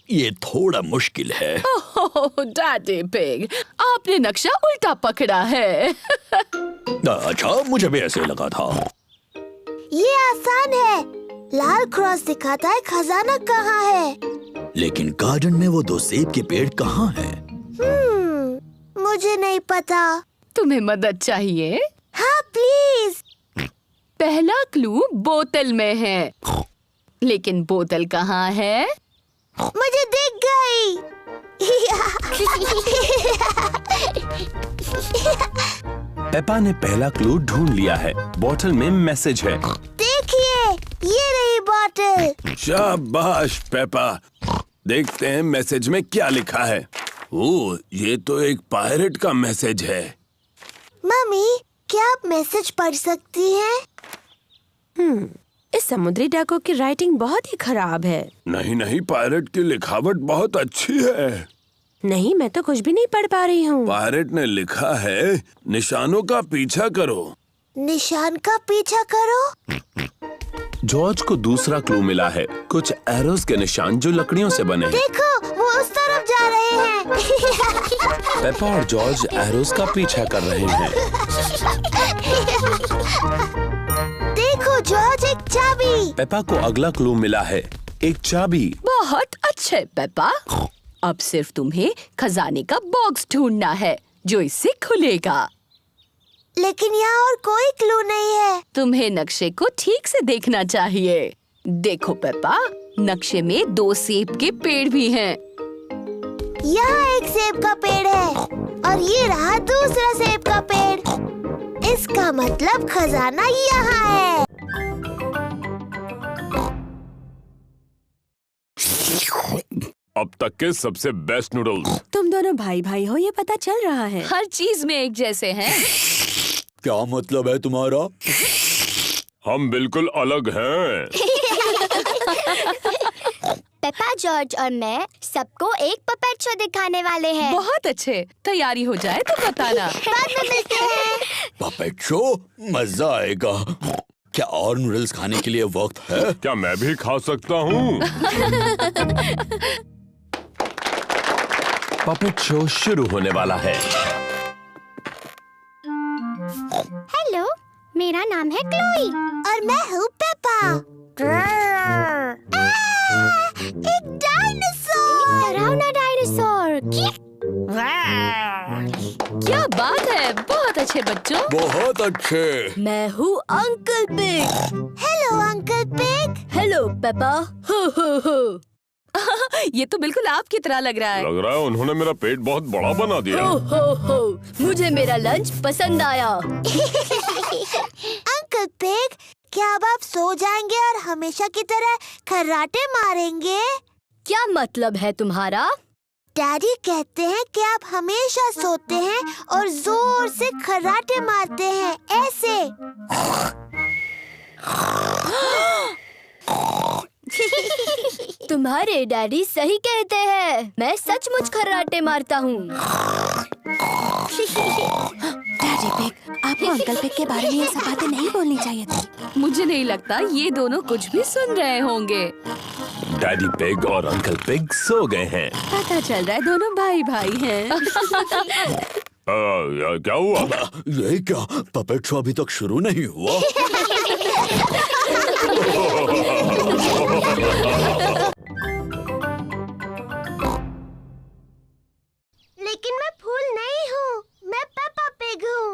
ये थोड़ा मुश्किल है।
ओह डैडी पिग, आपने नक्शा उल्टा पकड़ा है।
अच्छा, मुझे भी ऐसे लगा था।
ये आसान है। लाल क्रॉस दिखाता है खजाना कहाँ है।
लेकिन गार्डन में वो 2 सेब के पेड़ कहाँ हैं?
मुझे नहीं पता।
तुम्हें मदद चाहिए?
हाँ प्लीज।
पहला क्लू बोतल में है, लेकिन बोतल कहाँ है?
मुझे दिख गई।
पेपा ने पहला क्लू ढूंढ लिया है। बोतल में मैसेज है।
देखिए, ये रही बोतल।
शाबाश पेपा। देखते हैं मैसेज में क्या लिखा है। ओह, ये तो एक पायरेट का मैसेज है।
मम्मी, क्या आप मैसेज पढ़ सकती हैं?
इस समुद्री डाकू की राइटिंग बहुत ही खराब है।
नहीं नहीं, पायरेट की लिखावट बहुत अच्छी है।
नहीं, मैं तो कुछ भी नहीं पढ़ पा रही हूँ।
पायरेट ने लिखा है, निशानों का पीछा करो।
निशान का पीछा करो।
जॉर्ज को दूसरा क्लू मिला है। कुछ एरोस के निशान जो लकड़ियों से बने हैं।
देखो, वो उस तरफ जा रहे हैं।
पेपा और जॉर्ज एरोस का पीछा कर रहे हैं।
देखो जॉर्ज, एक चाबी।
पेपा को अगला क्लू मिला है, एक चाबी।
बहुत अच्छे पेपा। अब सिर्फ तुम्हें खजाने का बॉक्स ढूंढना है जो इससे खुलेगा।
लेकिन यहाँ और कोई क्लू नहीं है।
तुम्हें नक्शे को ठीक से देखना चाहिए। देखो पेपा, नक्शे में 2 सेब के पेड़ भी हैं।
यहाँ एक सेब का पेड़ है और ये रहा दूसरा सेब का पेड़। इसका मतलब खजाना यहाँ है।
अब तक के सबसे बेस्ट नूडल्स।
तुम दोनों भाई भाई हो, ये पता चल रहा है।
हर चीज में एक जैसे हैं।
क्या मतलब है तुम्हारा?
हम बिल्कुल अलग हैं।
पेपा, जॉर्ज और मैं सबको एक पपेट शो दिखाने वाले हैं।
बहुत अच्छे। तैयारी हो जाए तो बताना।
बाद में मिलते हैं।
Puppet show? मजा आएगा। क्या और नूडल्स खाने के लिए वक्त है?
क्या मैं भी खा सकता हूँ?
पपेट शो शुरू होने वाला है।
हेलो, मेरा नाम है क्लोई और मैं हूँ पेपा। एक डायनासोर, डरावना डायनासोर।
क्या बात है, बहुत अच्छे बच्चों।
बहुत अच्छे।
मैं हूँ uncle pig.
Hello uncle pig.
Hello Peppa. हो हो हो।
ये तो बिल्कुल आपकी तरह लग रहा है।
लग रहा है उन्होंने मेरा पेट बहुत बड़ा बना दिया।
हो हो हो। मुझे मेरा लंच पसंद आया।
अंकल पिग, क्या अब आप सो जाएंगे और हमेशा की तरह खर्राटे मारेंगे?
क्या मतलब है तुम्हारा?
डैडी कहते हैं कि आप हमेशा सोते हैं और जोर से खर्राटे मारते हैं, ऐसे।
तुम्हारे डैडी सही कहते हैं। मैं सचमुच खर्राटे मारता हूँ। डैडी पिग, आपको अंकल पिग के बारे में ये सब बातें नहीं बोलनी चाहिए थी।
मुझे नहीं लगता ये दोनों कुछ भी सुन रहे होंगे।
डैडी पिग और अंकल पिग सो गए हैं।
पता चल रहा है दोनों भाई भाई हैं।
क्या हुआ?
ये क्या? पपेट शो अभी तक शुरू नहीं हुआ।
लेकिन मैं फूल नहीं हूँ, मैं पेपा पिग हूँ।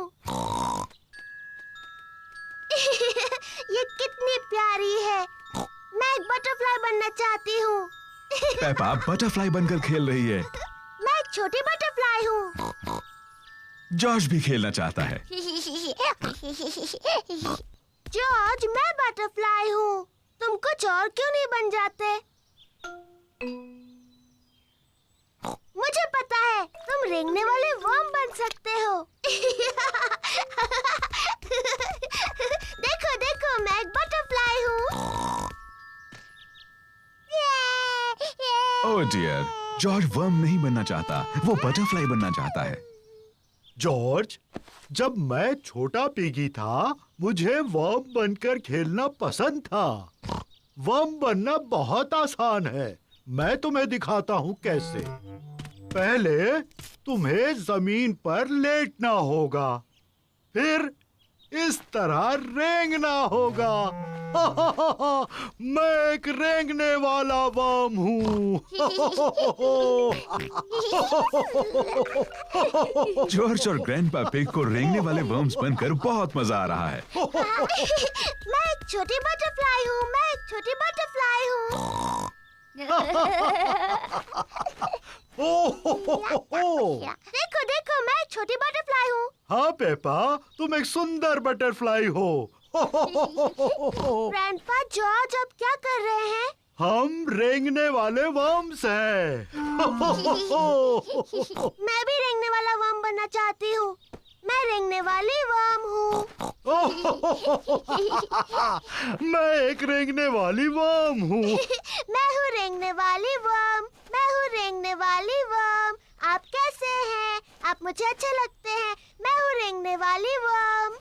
ये कितनी प्यारी है। मैं एक बटरफ्लाई बनना चाहती हूँ।
पेपा बटरफ्लाई बनकर खेल रही है।
मैं एक छोटी बटरफ्लाई हूँ।
जॉर्ज भी खेलना चाहता है।
जॉर्ज, मैं बटरफ्लाई हूँ। तुम कुछ और क्यों नहीं बन जाते? मुझे पता है, तुम रेंगने वाले वर्म बन सकते हो। देखो देखो, मैं एक बटरफ्लाई हूँ।
ओह डियर, जॉर्ज वर्म नहीं बनना चाहता, वो बटरफ्लाई बनना चाहता है।
जॉर्ज, जब मैं छोटा पिगी था, मुझे वर्म बनकर खेलना पसंद था। वर्म बनना बहुत आसान है। मैं तुम्हें दिखाता हूँ कैसे। पहले तुम्हें जमीन पर लेटना होगा, फिर इस तरह रेंगना होगा। मैं एक रेंगने वाला वर्म हूँ।
जॉर्ज और ग्रैंडपा पिग को रेंगने वाले वर्म्स बनकर बहुत मजा आ रहा है।
मैं एक छोटी बटरफ्लाई हूँ। मैं एक छोटी बटरफ्लाई हूँ। देखो देखो, मैं एक छोटी बटरफ्लाई हूँ।
हाँ पेपा, तुम एक सुंदर बटरफ्लाई हो।
ग्रैंडपा, जॉर्ज अब क्या कर रहे हैं?
हम रेंगने वाले वर्म्स हैं।
मैं भी रेंगने वाला वर्म बनना चाहती हूँ। मैं रेंगने वाली वर्म हूँ।
मैं एक रेंगने वाली वर्म हूँ।
मैं हूँ रेंगने वाली वर्म। मैं हूँ रेंगने वाली वर्म। आप कैसे हैं? आप मुझे अच्छे लगते हैं। मैं हूँ रेंगने वाली वर्म।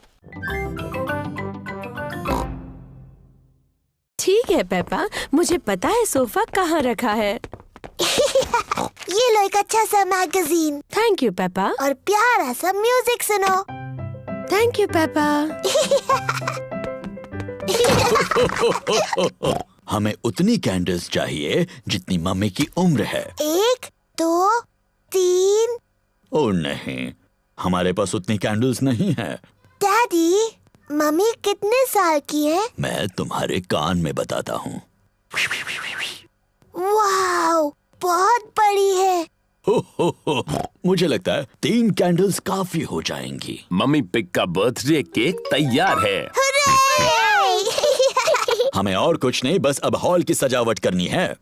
ठीक है पेपा, मुझे पता है सोफा कहाँ रखा है।
ये लो एक अच्छा सा मैगजीन।
Thank you Peppa.
और प्यारा सा म्यूजिक सुनो।
Thank you Peppa.
हमें उतनी कैंडल्स चाहिए जितनी मम्मी की उम्र है।
1, 2, 3।
ओह नहीं, हमारे पास उतनी कैंडल्स नहीं है।
डैडी, मम्मी कितने साल की है?
मैं तुम्हारे कान में बताता हूँ।
वाओ, बहुत बड़ी है।
हो, मुझे लगता है 3 कैंडल्स काफी हो जाएंगी।
मम्मी पिग का बर्थडे केक तैयार है।
हमें और कुछ नहीं, बस अब हॉल की सजावट करनी है।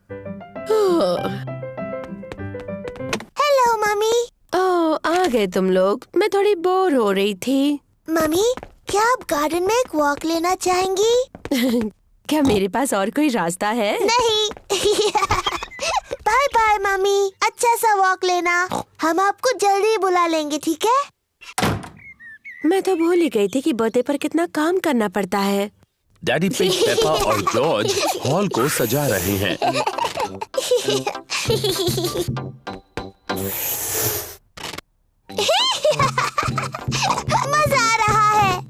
Hello mummy.
ओह, आ गए तुम लोग। मैं थोड़ी बोर हो रही थी।
मम्मी, क्या आप गार्डन में एक वॉक लेना चाहेंगी?
क्या मेरे पास और कोई रास्ता है?
नहीं। बाय बाय मम्मी, अच्छा सा वॉक लेना। हम आपको जल्दी बुला लेंगे, ठीक है?
मैं तो भूल ही गई थी कि बर्थडे पर कितना काम करना पड़ता है।
डैडी पिग, पेपा और जॉर्ज हॉल को सजा रहे हैं।
मजा आ रहा है।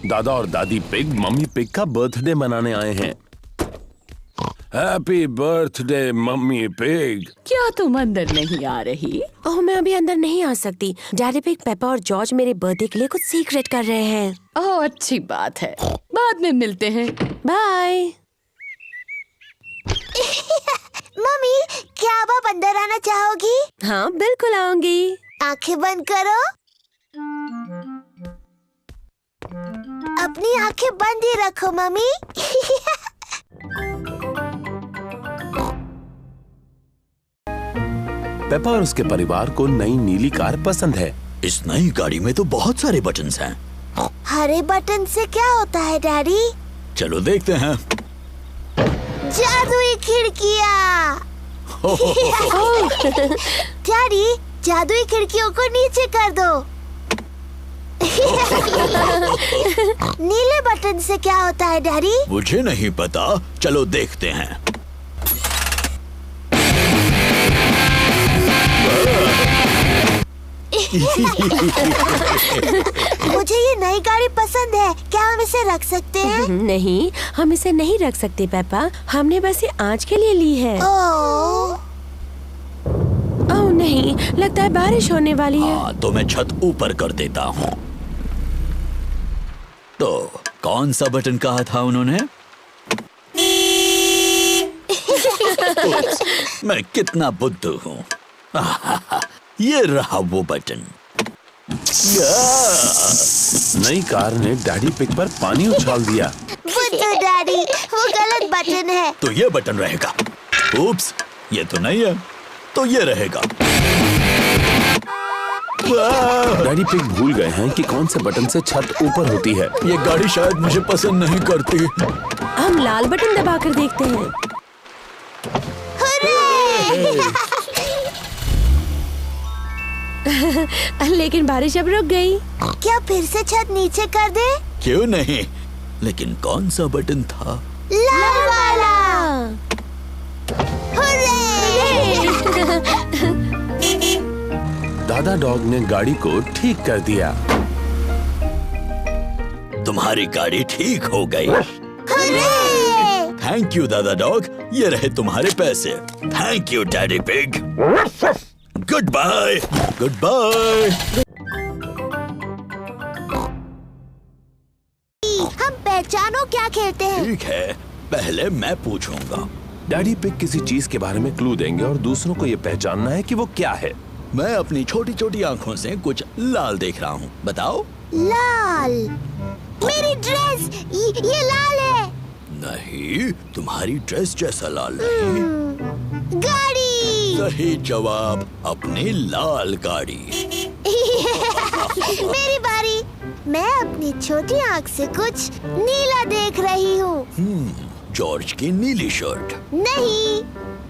दादा और दादी पिग मम्मी पिग का बर्थडे मनाने आए हैं। Happy birthday mummy pig.
क्या तुम अंदर नहीं आ रही?
ओह, मैं अभी अंदर नहीं आ सकती। डैडी पिग, पेपा और जॉर्ज मेरे बर्थडे के लिए कुछ सीक्रेट कर रहे हैं।
ओह, अच्छी बात है। बाद में मिलते हैं।
बाय।
मम्मी, क्या आप अंदर आना चाहोगी?
हाँ, बिल्कुल आऊंगी।
आंखें बंद करो। अपनी आंखें बंद ही रखो मम्मी।
पेपा और उसके परिवार को नई नीली कार पसंद है।
इस नई गाड़ी में तो बहुत सारे बटन्स हैं।
हरे बटन से क्या होता है डैडी?
चलो देखते हैं।
जादुई खिड़कियाँ। डैडी, जादुई खिड़कियों को नीचे कर दो। नीले बटन से क्या होता है डैडी?
मुझे नहीं पता, चलो देखते हैं।
मुझे ये नई गाड़ी पसंद है। क्या हम इसे रख सकते हैं?
नहीं, हम इसे नहीं रख सकते पेपा। हमने बस ये आज के लिए ली है।
ओह
नहीं, लगता है बारिश होने वाली है।
हाँ, तो मैं छत ऊपर कर देता हूँ। तो कौन सा बटन कहा था उन्होंने? मैं कितना बुद्धू हूँ। ये रहा वो बटन।
नई कार ने डैडी पिग पर पानी उछाल दिया।
बुद्धू डैडी, वो गलत बटन है।
तो ये बटन रहेगा। उप्स, ये तो नहीं है, तो ये रहेगा।
डैडी पिग भूल गए हैं कि कौन से बटन से छत ऊपर होती है।
ये गाड़ी शायद मुझे पसंद नहीं करती।
हम लाल बटन दबाकर देखते हैं। लेकिन बारिश अब रुक गई।
क्या फिर से छत नीचे कर दे?
क्यों नहीं, लेकिन कौन सा बटन था?
लाल वाला।
दादा डॉग ने गाड़ी को ठीक कर दिया।
तुम्हारी गाड़ी ठीक हो गई। थैंक यू दादा डॉग, ये रहे तुम्हारे पैसे। Thank you daddy pig. Good bye. Good bye.
हम पहचानो क्या खेलते हैं।
ठीक है, पहले मैं पूछूंगा।
डैडी पिग किसी चीज के बारे में क्लू देंगे और दूसरों को ये पहचानना है कि वो क्या है।
मैं अपनी छोटी छोटी आंखों से कुछ लाल देख रहा हूँ, बताओ।
लाल। मेरी ड्रेस, ये लाल है।
नहीं, तुम्हारी ड्रेस जैसा लाल नहीं।
गाड़ी।
सही जवाब, अपनी लाल गाड़ी।
मेरी बारी। मैं अपनी छोटी आँख से कुछ नीला देख रही हूँ।
जॉर्ज की नीली शर्ट।
नहीं।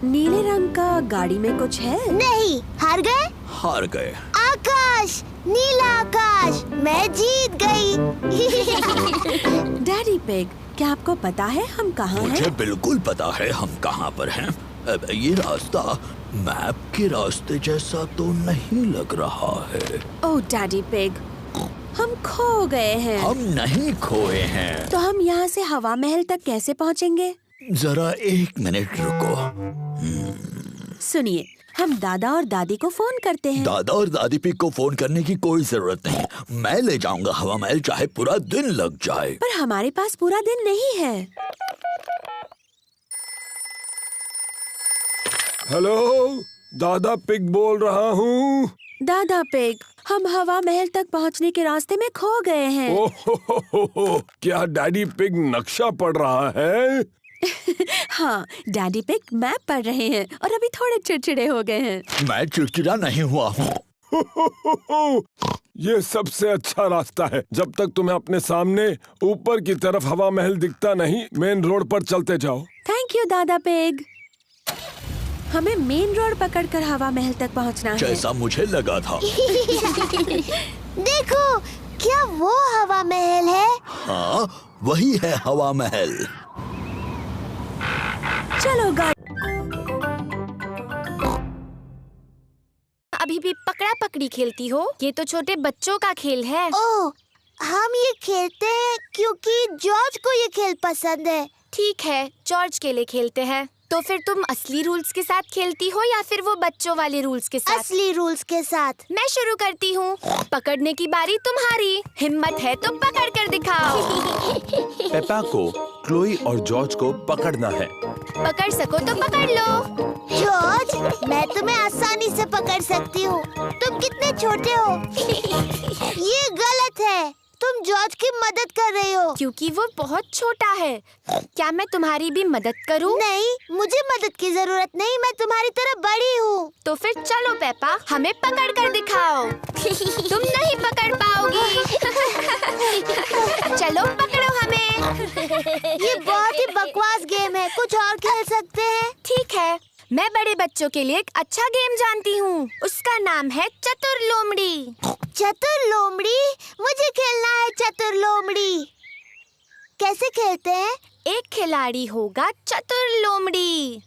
नीले रंग का गाड़ी में कुछ है?
नहीं। हार गए?
हार गए।
आकाश, नीला आकाश, मैं जीत गई।
डैडी पिग, क्या आपको पता है हम कहाँ हैं?
मुझे बिल्कुल पता है हम कहाँ पर हैं। ये रास्ता मैप के रास्ते जैसा तो नहीं लग रहा है।
ओह डैडी पिग, हम खो गए हैं।
हम नहीं खोए हैं।
तो हम यहाँ से हवा महल तक कैसे पहुँचेंगे?
जरा 1 मिनट रुको।
सुनिए, हम दादा और दादी को फोन करते हैं।
दादा और दादी पिग को फोन करने की कोई जरूरत नहीं। मैं ले जाऊंगा हवा महल, चाहे पूरा दिन लग जाए।
पर हमारे पास पूरा दिन नहीं है।
हेलो, दादा पिग बोल रहा हूँ।
दादा पिग, हम हवा महल तक पहुँचने के रास्ते में खो गए हैं।
ओह, क्या डैडी पिग नक्शा पढ़ रहा है?
हाँ, डैडी पिग मैप पढ़ रहे हैं और अभी थोड़े चिड़चिड़े हो गए हैं।
मैं चिड़चिड़ा नहीं हुआ हूँ।
ये सबसे अच्छा रास्ता है। जब तक तुम्हें अपने सामने ऊपर की तरफ हवा महल दिखता नहीं, मेन रोड पर चलते जाओ।
थैंक यू दादा पिग। हमें मेन रोड पकड़कर हवा महल तक पहुंचना है।
जैसा मुझे लगा था।
देखो, क्या वो हवा महल है?
हाँ, वही है हवा महल।
चलो गाड़ी।
अभी भी पकड़ा पकड़ी खेलती हो? ये तो छोटे बच्चों का खेल है।
ओह, हम ये खेलते हैं क्योंकि जॉर्ज को ये खेल पसंद है।
ठीक है, जॉर्ज के लिए खेलते हैं। तो फिर तुम असली रूल्स के साथ खेलती हो या फिर वो बच्चों वाले रूल्स के साथ?
असली रूल्स के साथ।
मैं शुरू करती हूँ। पकड़ने की बारी तुम्हारी। हिम्मत है तो पकड़ कर दिखाओ।
पेपा को क्लोई और जॉर्ज को पकड़ना है।
पकड़ सको तो पकड़ लो।
जॉर्ज, मैं तुम्हें आसानी से पकड़ सकती हूँ। तुम कितने छोटे हो। ये गलत है। तुम जॉर्ज की मदद कर रही हो।
क्योंकि वो बहुत छोटा है। क्या मैं तुम्हारी भी मदद करूं?
नहीं, मुझे मदद की जरूरत नहीं। मैं तुम्हारी तरह बड़ी हूँ।
तो फिर चलो पेपा, हमें पकड़ कर दिखाओ। तुम नहीं पकड़ पाओगी। चलो पकड़ो हमें।
ये बहुत ही बकवास गेम है। कुछ और खेल सकते हैं?
ठीक है, मैं बड़े बच्चों के लिए एक अच्छा गेम जानती हूँ। उसका नाम है चतुर लोमड़ी।
चतुर लोमड़ी? मुझे खेलना है चतुर लोमड़ी। कैसे खेलते हैं?
एक खिलाड़ी होगा चतुर लोमड़ी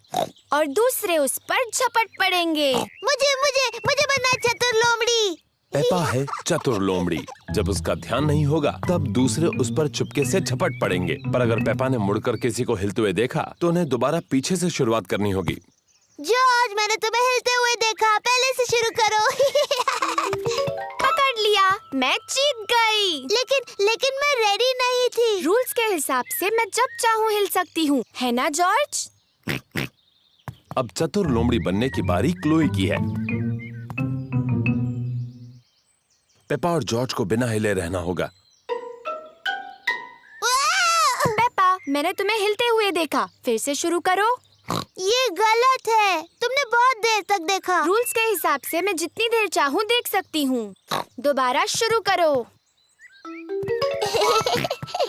और दूसरे उस पर झपट पड़ेंगे।
मुझे बनना है चतुर लोमड़ी।
पेपा है चतुर लोमड़ी। जब उसका ध्यान नहीं होगा तब दूसरे उस पर चुपके से झपट पड़ेंगे। पर अगर पेपा ने मुड़कर किसी को हिलते हुए देखा तो उन्हें दोबारा पीछे से शुरुआत करनी होगी।
जॉर्ज, मैंने तुम्हें हिलते हुए देखा। पहले से शुरू करो।
पकड़ लिया, मैं जीत गई।
लेकिन मैं रेडी नहीं थी।
रूल्स के हिसाब से मैं जब चाहूँ हिल सकती हूँ, है ना जॉर्ज?
अब चतुर लोमड़ी बनने की बारी क्लोई की है। पेपा और जॉर्ज को बिना हिले रहना होगा।
पेपा, मैंने तुम्हें हिलते हुए देखा। फिर से शुरू करो।
ये गलत है। तुमने बहुत देर तक देखा।
रूल्स के हिसाब से मैं जितनी देर चाहूँ देख सकती हूँ। दोबारा शुरू करो।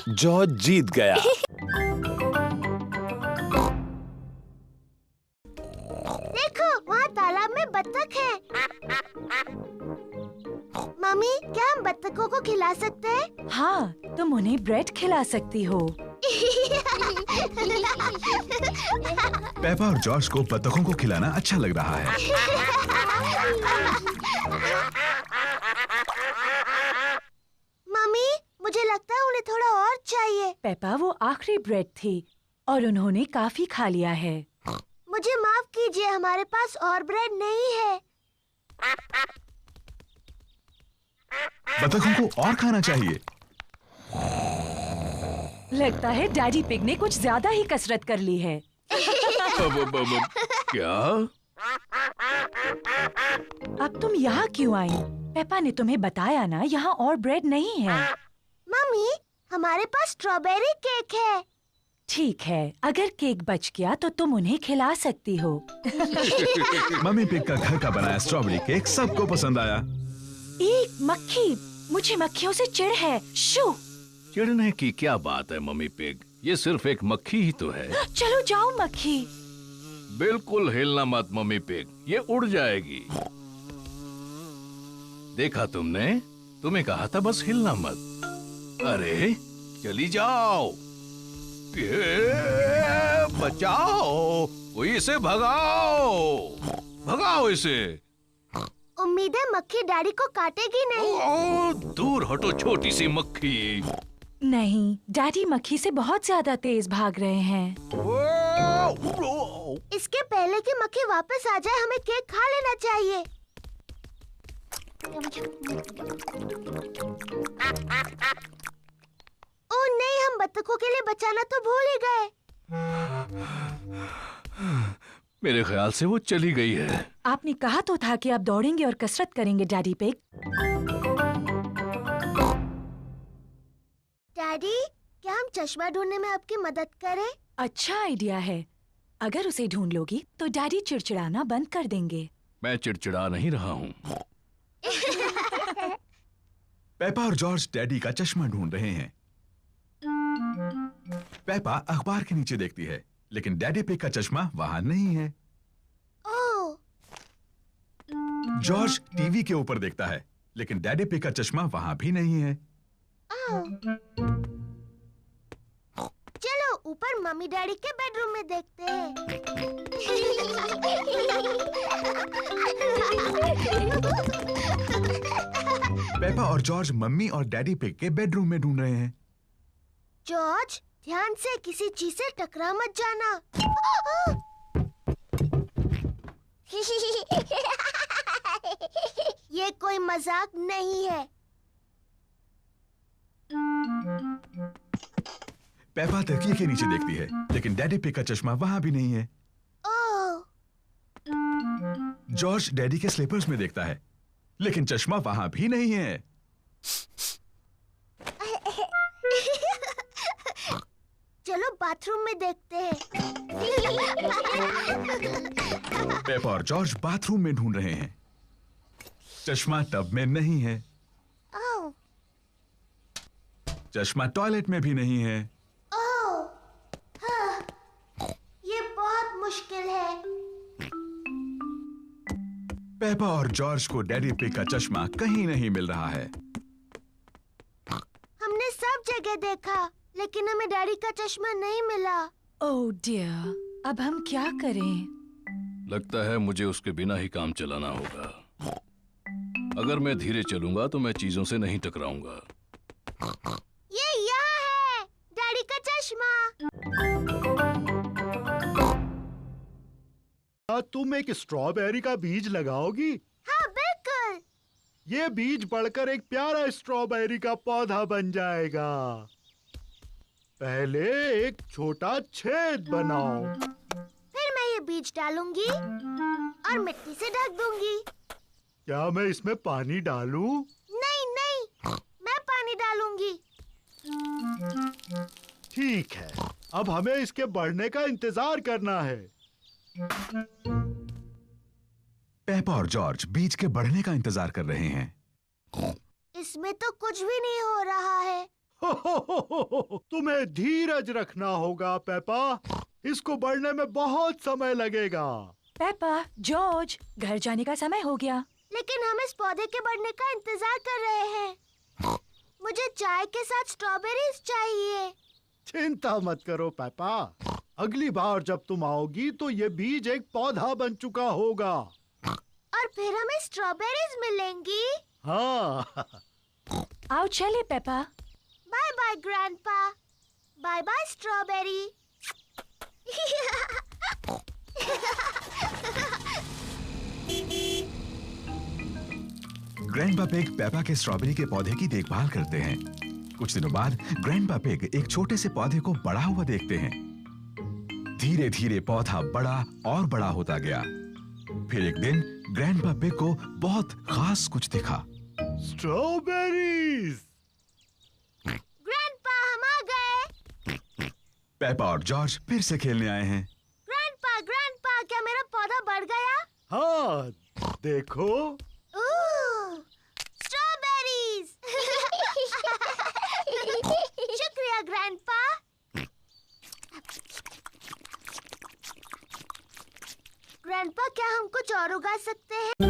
जॉर्ज जीत गया।
देखो, वहाँ तालाब में बत्तख है। मम्मी, क्या हम बत्तखों को खिला सकते हैं?
हाँ, तुम उन्हें ब्रेड खिला सकती हो।
पेपा और जॉर्ज को बतखों को खिलाना अच्छा लग रहा है।
मम्मी, मुझे लगता है उन्हें थोड़ा और चाहिए।
पेपा, वो आखिरी ब्रेड थी और उन्होंने काफी खा लिया है।
मुझे माफ कीजिए, हमारे पास और ब्रेड नहीं है।
बतखों को और खाना चाहिए।
लगता है डैडी पिग ने कुछ ज्यादा ही कसरत कर ली है।
क्या?
अब तुम यहाँ क्यों आई? पेपा ने तुम्हें बताया ना, यहाँ और ब्रेड नहीं है।
मम्मी, हमारे पास स्ट्रॉबेरी केक है।
ठीक है, अगर केक बच गया तो तुम उन्हें खिला सकती हो।
मम्मी पिग का घर का बनाया स्ट्रॉबेरी केक सबको पसंद आया।
एक मक्खी, मुझे मक्खियों से चिढ़ है। शू!
चिढ़ने की क्या बात है मम्मी पिग, ये सिर्फ एक मक्खी ही तो है।
चलो जाओ मक्खी।
बिल्कुल हिलना मत मम्मी पिग, ये उड़ जाएगी। देखा तुमने? तुम्हें कहा था बस हिलना मत। अरे चली जाओ। ये बचाओ, कोई इसे भगाओ, भगाओ इसे।
उम्मीद है मक्खी डैडी को काटेगी नहीं।
ओ, दूर हटो छोटी सी मक्खी।
नहीं, डैडी मक्खी से बहुत ज्यादा तेज भाग रहे हैं।
इसके पहले कि मक्खी वापस आ जाए, हमें केक खा लेना चाहिए। ओह नहीं, हम बत्तखों के लिए बचाना तो भूल ही गए।
मेरे ख्याल से वो चली गई है।
आपने कहा तो था कि आप दौड़ेंगे और कसरत करेंगे डैडी पिग।
डैडी, क्या हम चश्मा ढूंढने में आपकी मदद करें?
अच्छा आइडिया है। अगर उसे ढूंढ लोगी तो डैडी चिड़चिड़ाना बंद कर देंगे।
मैं चिड़चिड़ा नहीं रहा हूँ।
पेपा और जॉर्ज डैडी का चश्मा ढूंढ रहे हैं। पेपा अखबार के नीचे देखती है, लेकिन डैडी पिग का चश्मा वहां नहीं है।
ओह!
जॉर्ज टीवी के ऊपर देखता है, लेकिन डैडी पिग का चश्मा वहां भी नहीं है।
चलो ऊपर मम्मी डैडी के बेडरूम में देखते हैं।
पेपा और जॉर्ज मम्मी और डैडी पिग के बेडरूम में ढूंढ रहे हैं।
जॉर्ज, ध्यान से, किसी चीज से टकरा मत जाना। ये कोई मजाक नहीं है।
पेपा तकिए के नीचे देखती है, लेकिन डैडी पिग का चश्मा वहां भी नहीं है।
ओह!
जॉर्ज डैडी के स्लीपर्स में देखता है, लेकिन चश्मा वहां भी नहीं है।
चलो बाथरूम में देखते हैं।
पेपा और जॉर्ज बाथरूम में ढूंढ रहे हैं। चश्मा टब में नहीं है।
ओह!
चश्मा टॉयलेट में भी नहीं है।
ओह! हाँ, ये बहुत मुश्किल है।
पेपा और जॉर्ज को डैडी पिग का चश्मा कहीं नहीं मिल रहा है।
हमने सब जगह देखा, लेकिन हमें डैडी का चश्मा नहीं मिला।
ओह डियर, अब हम क्या करें?
लगता है मुझे उसके बिना ही काम चलाना होगा। अगर मैं धीरे चलूंगा तो मैं चीजों से नहीं टकराऊंगा।
ये यहाँ है, डैडी का चश्मा।
तुम एक स्ट्रॉबेरी का बीज लगाओगी?
हाँ बिल्कुल।
ये बीज बढ़कर एक प्यारा स्ट्रॉबेरी का पौधा बन जाएगा। पहले एक छोटा छेद बनाओ।
फिर मैं ये बीज डालूंगी और मिट्टी से ढक दूंगी।
क्या मैं इसमें पानी डालूं?
नहीं उगाऊंगी।
ठीक है, अब हमें इसके बढ़ने का इंतजार करना है।
पेपा और जॉर्ज बीज के बढ़ने का इंतजार कर रहे हैं।
इसमें तो कुछ भी नहीं हो रहा है।
तुम्हें धीरज रखना होगा पेपा, इसको बढ़ने में बहुत समय लगेगा।
पेपा, जॉर्ज, घर जाने का समय हो गया।
लेकिन हम इस पौधे के बढ़ने का इंतजार कर रहे हैं। मुझे चाय के साथ स्ट्रॉबेरीज चाहिए।
चिंता मत करो पेपा, अगली बार जब तुम आओगी तो ये बीज एक पौधा बन चुका होगा।
और फिर हमें स्ट्रॉबेरीज मिलेंगी।
हाँ।
आओ चले Peppa.
Bye bye grandpa. Bye bye strawberry.
Grandpa pig Peppa के स्ट्रॉबेरी के पौधे की देखभाल करते हैं। कुछ दिनों बाद ग्रैंडपा पिग एक छोटे से पौधे को बड़ा हुआ देखते हैं। धीरे धीरे पौधा बड़ा और बड़ा होता गया। फिर एक दिन ग्रैंडपा पिग को बहुत खास कुछ दिखा।
स्ट्रॉबेरीज।
ग्रैंडपा, हम आ गए।
पेपा और जॉर्ज फिर से खेलने आए हैं।
ग्रैंडपा, क्या मेरा पौधा बढ़ गया?
हाँ, देखो।
स्ट्रॉबेरीज। शुक्रिया ग्रैंडपा। ग्रैंडपा, क्या हम कुछ और उगा सकते हैं?